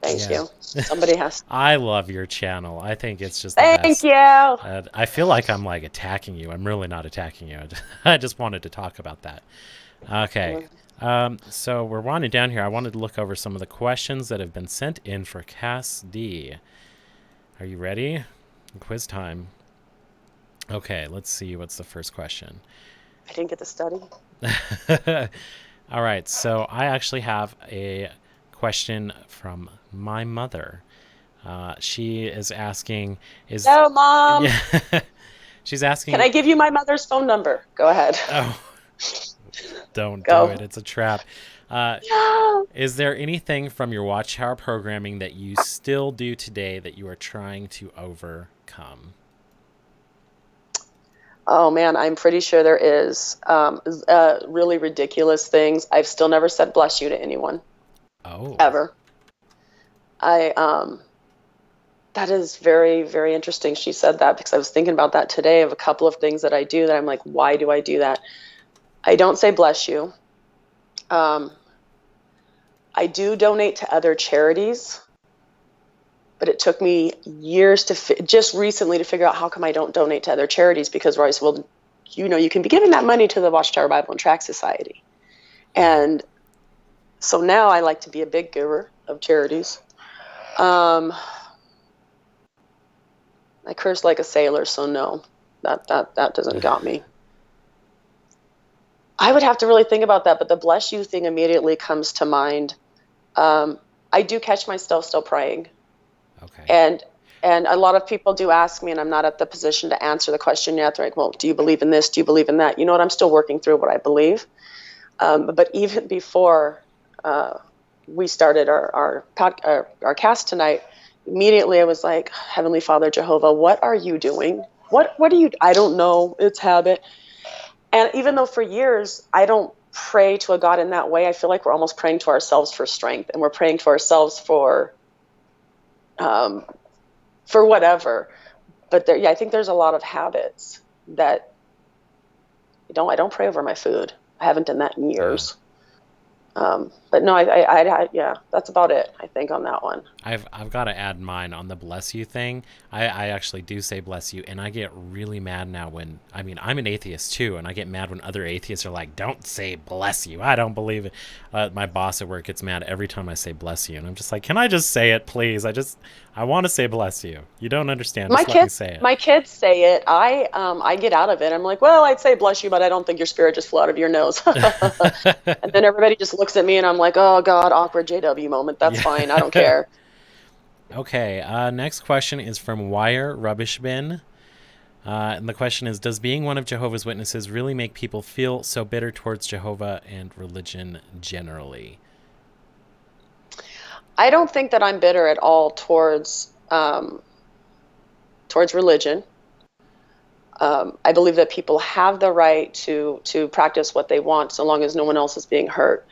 Thank you. Somebody has to. I love your channel. I think it's just the Thank best. you. I feel like I'm like attacking you. I'm really not attacking you. I just wanted to talk about that. Okay. So we're winding down here. I wanted to look over some of the questions that have been sent in for Cass D. Are you ready? Quiz time. Okay, let's see. What's the first question? I didn't get to study. All right, so I actually have a question from my mother. She is asking, No, Mom. Yeah, she's asking. Can I give you my mother's phone number? Go ahead. Oh, don't Go. do it. It's a trap. No. Is there anything from your Watchtower programming that you still do today that you are trying to overcome? Oh man, I'm pretty sure there is. Really ridiculous things. I've still never said bless you to anyone. Oh. Ever. That is very, very interesting. She said that because I was thinking about that today, of a couple of things that I do that I'm like, why do I do that? I don't say bless you. I do donate to other charities, but it took me years just recently to figure out how come I don't donate to other charities, because Royce, well, you know, you can be giving that money to the Watchtower Bible and Tract Society. And so now I like to be a big giver of charities. I curse like a sailor, so no, that doesn't got me. I would have to really think about that, but the bless you thing immediately comes to mind. I do catch myself still praying. Okay. And a lot of people do ask me, and I'm not at the position to answer the question yet. They're like, well, do you believe in this? Do you believe in that? You know what? I'm still working through what I believe. But even before we started our cast tonight, immediately I was like, Heavenly Father, Jehovah, what are you doing? What are you? I don't know. It's habit. And even though for years I don't pray to a God in that way, I feel like we're almost praying to ourselves for strength, and we're praying to ourselves for whatever. But there, I think there's a lot of habits that I don't pray over my food. I haven't done that in years. But no, yeah, that's about it, I think, on that one. I've got to add mine on the bless you thing. I actually do say bless you, and I get really mad now when, I mean, I'm an atheist too, and I get mad when other atheists are like, don't say bless you. I don't believe it. My boss at work gets mad every time I say bless you, and I'm just like, can I just say it, please? I want to say bless you. You don't understand. Just let me say it. My kids say it. I get out of it. I'm like, well, I'd say bless you, but I don't think your spirit just flew out of your nose. And then everybody just looks at me, and I'm like, oh God, awkward JW moment. That's fine. I don't care. Okay. Next question is from Wire Rubbish Bin. And the question is, does being one of Jehovah's Witnesses really make people feel so bitter towards Jehovah and religion generally? I don't think that I'm bitter at all towards religion. I believe that people have the right to practice what they want, so long as no one else is being hurt.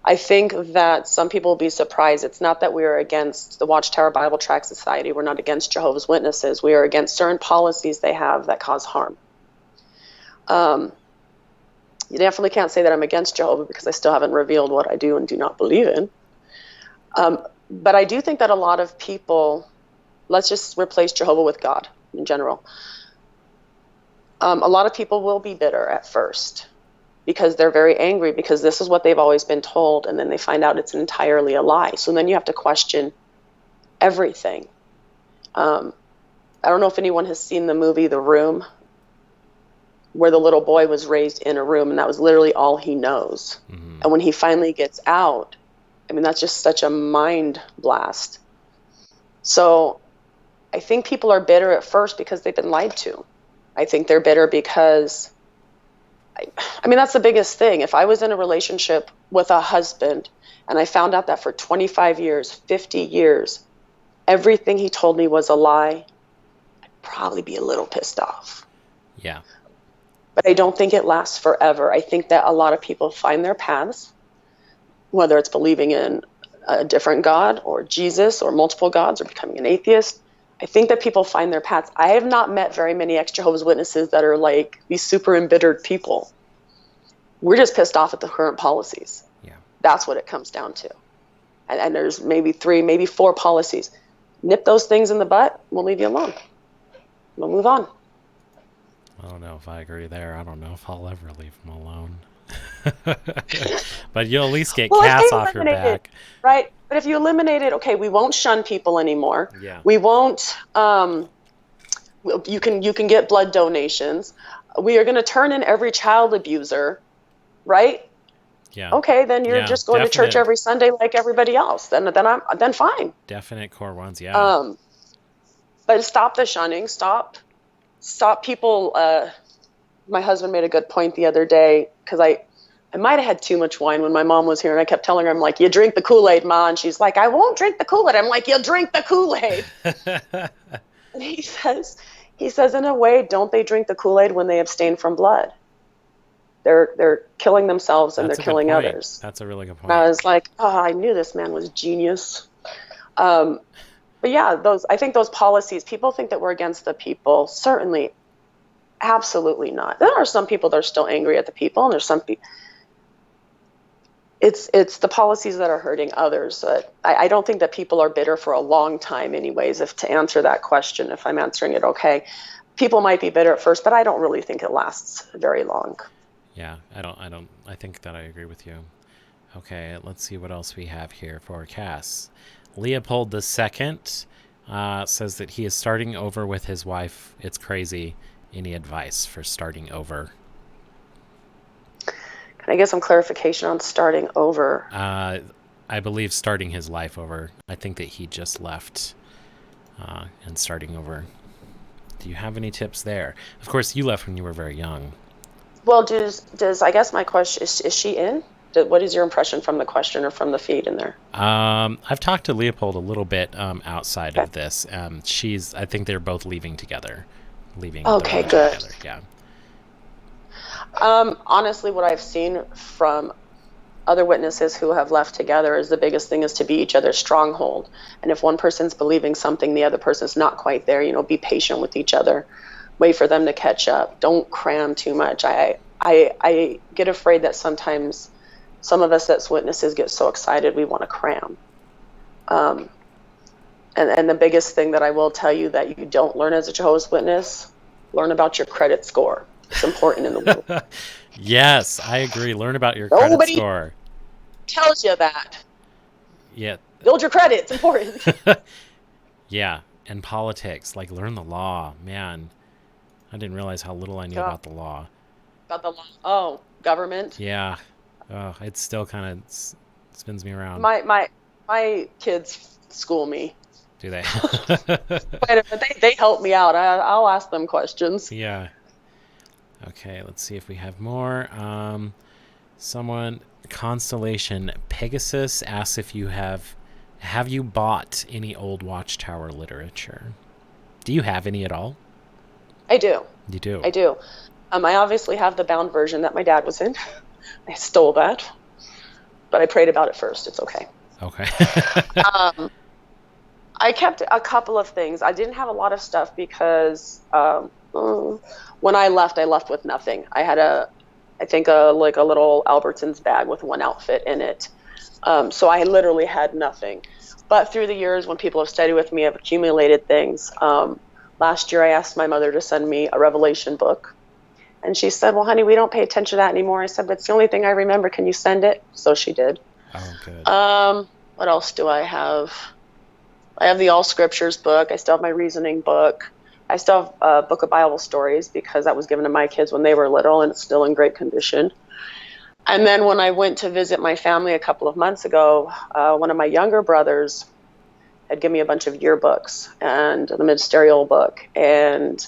I think that some people will be surprised. It's not that we are against the Watchtower Bible Tract Society. We're not against Jehovah's Witnesses. We are against certain policies they have that cause harm. You definitely can't say that I'm against Jehovah, because I still haven't revealed what I do and do not believe in. But I do think that a lot of people, let's just replace Jehovah with God in general. A lot of people will be bitter at first because they're very angry, because this is what they've always been told, and then they find out it's entirely a lie. So then you have to question everything. A I don't know if anyone has seen the movie The Room, where the little boy was raised in a room, and that was literally all he knows. Mm-hmm. And when he finally gets out, I mean, that's just such a mind blast. So I think people are bitter at first because they've been lied to. I think they're bitter because, I mean, that's the biggest thing. If I was in a relationship with a husband and I found out that for 25 years, 50 years, everything he told me was a lie, I'd probably be a little pissed off. Yeah. But I don't think it lasts forever. I think that a lot of people find their paths, whether it's believing in a different God or Jesus or multiple gods or becoming an atheist. I think that people find their paths. I have not met very many ex-Jehovah's Witnesses that are like these super embittered people. We're just pissed off at the current policies. Yeah. That's what it comes down to. And there's maybe 3, maybe 4 policies. Nip those things in the butt, we'll leave you alone. We'll move on. I don't know if I agree there. I don't know if I'll ever leave them alone. But you'll at least get cats off your back. Right? But if you eliminate it, okay, we won't shun people anymore. Yeah. We won't, you can get blood donations. We are going to turn in every child abuser, right? Yeah. Okay, then you're just going to church every Sunday like everybody else. Then fine. Definite core ones, yeah. But stop the shunning. Stop people. My husband made a good point the other day, because I might have had too much wine when my mom was here, and I kept telling her, I'm like, you drink the Kool-Aid, Ma. And she's like, I won't drink the Kool-Aid. I'm like, you'll drink the Kool-Aid. And he says, in a way, don't they drink the Kool-Aid when they abstain from blood? They're killing themselves and they're killing others. That's a really good point. And I was like, oh, I knew this man was genius. But yeah, I think those policies, people think that we're against the people. Certainly, absolutely not. There are some people that are still angry at the people, and there's some people. It's the policies that are hurting others. I don't think that people are bitter for a long time anyways, to answer that question, if I'm answering it okay. People might be bitter at first, but I don't really think it lasts very long. Yeah, I think that I agree with you. Okay, let's see what else we have here for Cass. Leopold II says that he is starting over with his wife. It's crazy. Any advice for starting over? Can I get some clarification on starting over? I believe starting his life over. I think that he just left and starting over. Do you have any tips there? Of course, you left when you were very young. Well, does I guess my question is she in? What is your impression from the question or from the feed in there? I've talked to Leopold a little bit outside of this. I think they're both leaving together. Okay, good. Together. Yeah. Honestly, what I've seen from other witnesses who have left together is the biggest thing is to be each other's stronghold. And if one person's believing something, the other person's not quite there, be patient with each other. Wait for them to catch up. Don't cram too much. I get afraid that sometimes some of us as witnesses get so excited we want to cram. And the biggest thing that I will tell you that you don't learn as a Jehovah's Witness, learn about your credit score. It's important in the world. Yes, I agree. Learn about your credit score. Tells you that. Yeah. Build your credit. It's important. Yeah, and politics. Like, learn the law. Man, I didn't realize how little I knew about the law. About the law. Oh, government. Yeah. Oh, it still kind of spins me around. My kids school me. Do they? They help me out. I'll ask them questions. Yeah. Okay, let's see if we have more. Constellation Pegasus asks if you have you bought any old Watchtower literature? Do you have any at all? I do. You do? I do. I obviously have the bound version that my dad was in. I stole that, but I prayed about it first. It's okay. Okay. I kept a couple of things. I didn't have a lot of stuff because when I left with nothing. I had a little Albertsons bag with one outfit in it. So I literally had nothing. But through the years, when people have studied with me, I've accumulated things. Last year, I asked my mother to send me a Revelation book. And she said, well, honey, we don't pay attention to that anymore. I said, but it's the only thing I remember. Can you send it? So she did. Oh, good. What else do I have? I have the All Scriptures book. I still have my reasoning book. I still have a book of Bible stories because that was given to my kids when they were little, and it's still in great condition. And then when I went to visit my family a couple of months ago, one of my younger brothers had given me a bunch of yearbooks and the ministerial book. And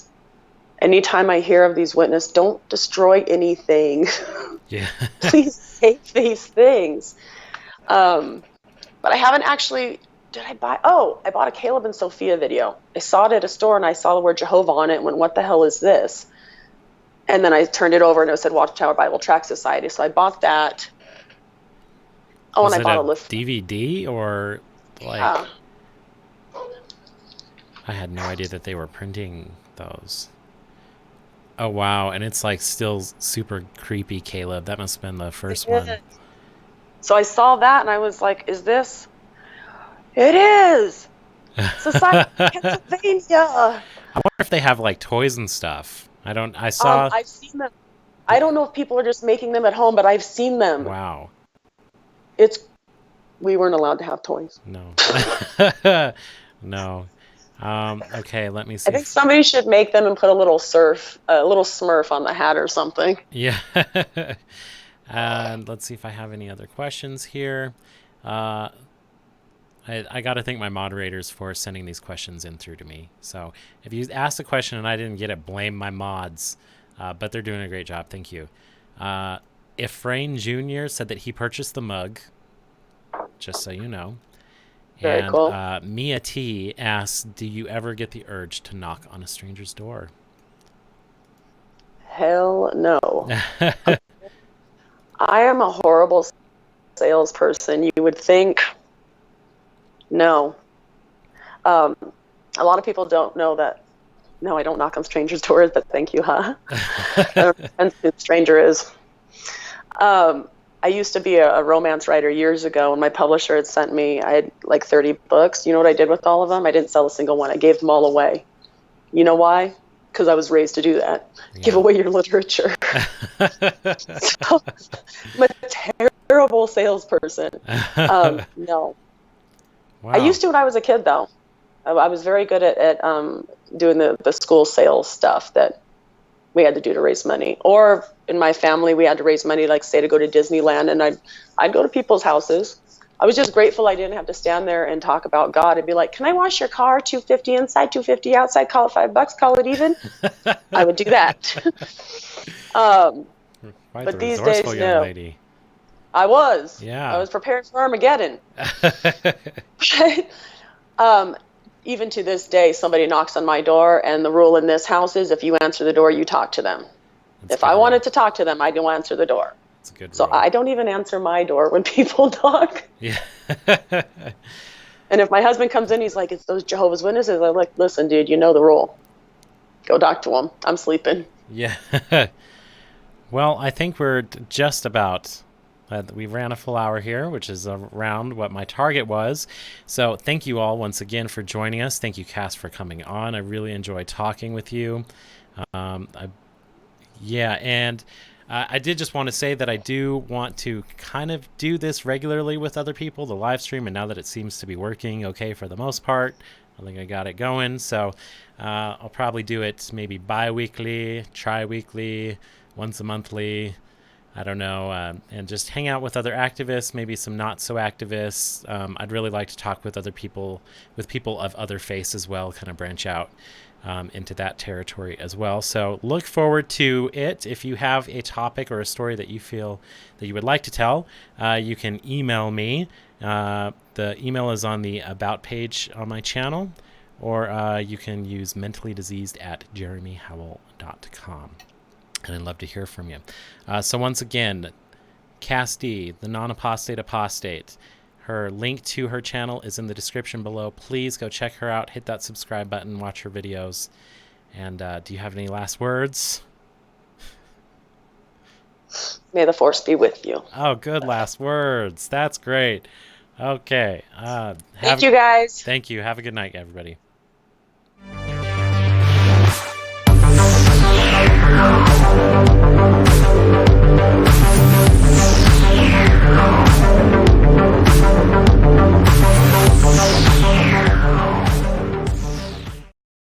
anytime I hear of these witnesses, don't destroy anything. Yeah. Please save these things. But I haven't actually, I bought a Caleb and Sophia video. I saw it at a store and I saw the word Jehovah on it and went, what the hell is this? And then I turned it over and it said Watchtower Bible Tract Society. So I bought that. Oh, Was and I bought a lift. DVD or like? Yeah. I had no idea that they were printing those. Oh wow, and it's like still super creepy, Caleb. That must have been the first one. So I saw that and I was like, is this? It is! Society of Pennsylvania! I wonder if they have like toys and stuff. I saw... I've seen them. I don't know if people are just making them at home, but I've seen them. Wow. We weren't allowed to have toys. No. No. Okay, let me see. I think somebody should make them and put a little Smurf on the hat or something. Yeah. And let's see if I have any other questions here. I got to thank my moderators for sending these questions in through to me. So if you asked a question and I didn't get it, blame my mods. But they're doing a great job. Thank you. Ephraim Jr. said that he purchased the mug, just so you know. Very cool. Mia T asks, do you ever get the urge to knock on a stranger's door? Hell no. I am a horrible salesperson. You would think, no. A lot of people don't know that. No, I don't knock on strangers' doors, but thank you, huh? Depends who the stranger is. I used to be a romance writer years ago, and my publisher had sent me, I had like 30 books. You know what I did with all of them? I didn't sell a single one. I gave them all away. You know why? Because I was raised to do that. Yeah. Give away your literature. So, I'm a terrible salesperson. No. Wow. I used to when I was a kid, though. I was very good at doing the school sales stuff that we had to do to raise money. Or in my family, we had to raise money, like say to go to Disneyland, and I'd go to people's houses. I was just grateful I didn't have to stand there and talk about God. I'd be like, can I wash your car? $250 inside, $250 outside, call it $5, call it even. I would do that. But these days, no. Lady. I was. Yeah. I was prepared for Armageddon. Even to this day, somebody knocks on my door, and the rule in this house is if you answer the door, you talk to them. If I wanted to talk to them, I don't answer the door. That's a good so rule. I don't even answer my door when people knock. Yeah. And if my husband comes in, he's like, it's those Jehovah's Witnesses. I'm like, listen, dude, you know the rule. Go talk to them. I'm sleeping. Yeah. Well, I think we're just about... we ran a full hour here, which is around what my target was. So thank you all once again for joining us. Thank you, Cass, for coming on. I really enjoyed talking with you. I did just want to say that I do want to kind of do this regularly with other people, the live stream, and now that it seems to be working okay for the most part, I think I got it going. So I'll probably do it maybe bi-weekly, tri-weekly, once a monthly, I don't know, and just hang out with other activists, maybe some not so activists. I'd really like to talk with other people, with people of other faiths as well, kind of branch out into that territory as well. So look forward to it. If you have a topic or a story that you feel that you would like to tell, you can email me. The email is on the About page on my channel, or you can use mentallydiseased@jeremyhowell.com. And I'd love to hear from you. So once again, Cass D, the non-apostate apostate, her link to her channel is in the description below. Please go check her out. Hit that subscribe button. Watch her videos. And do you have any last words? May the force be with you. Oh, good last words. That's great. Okay. Thank you, guys. Thank you. Have a good night, everybody.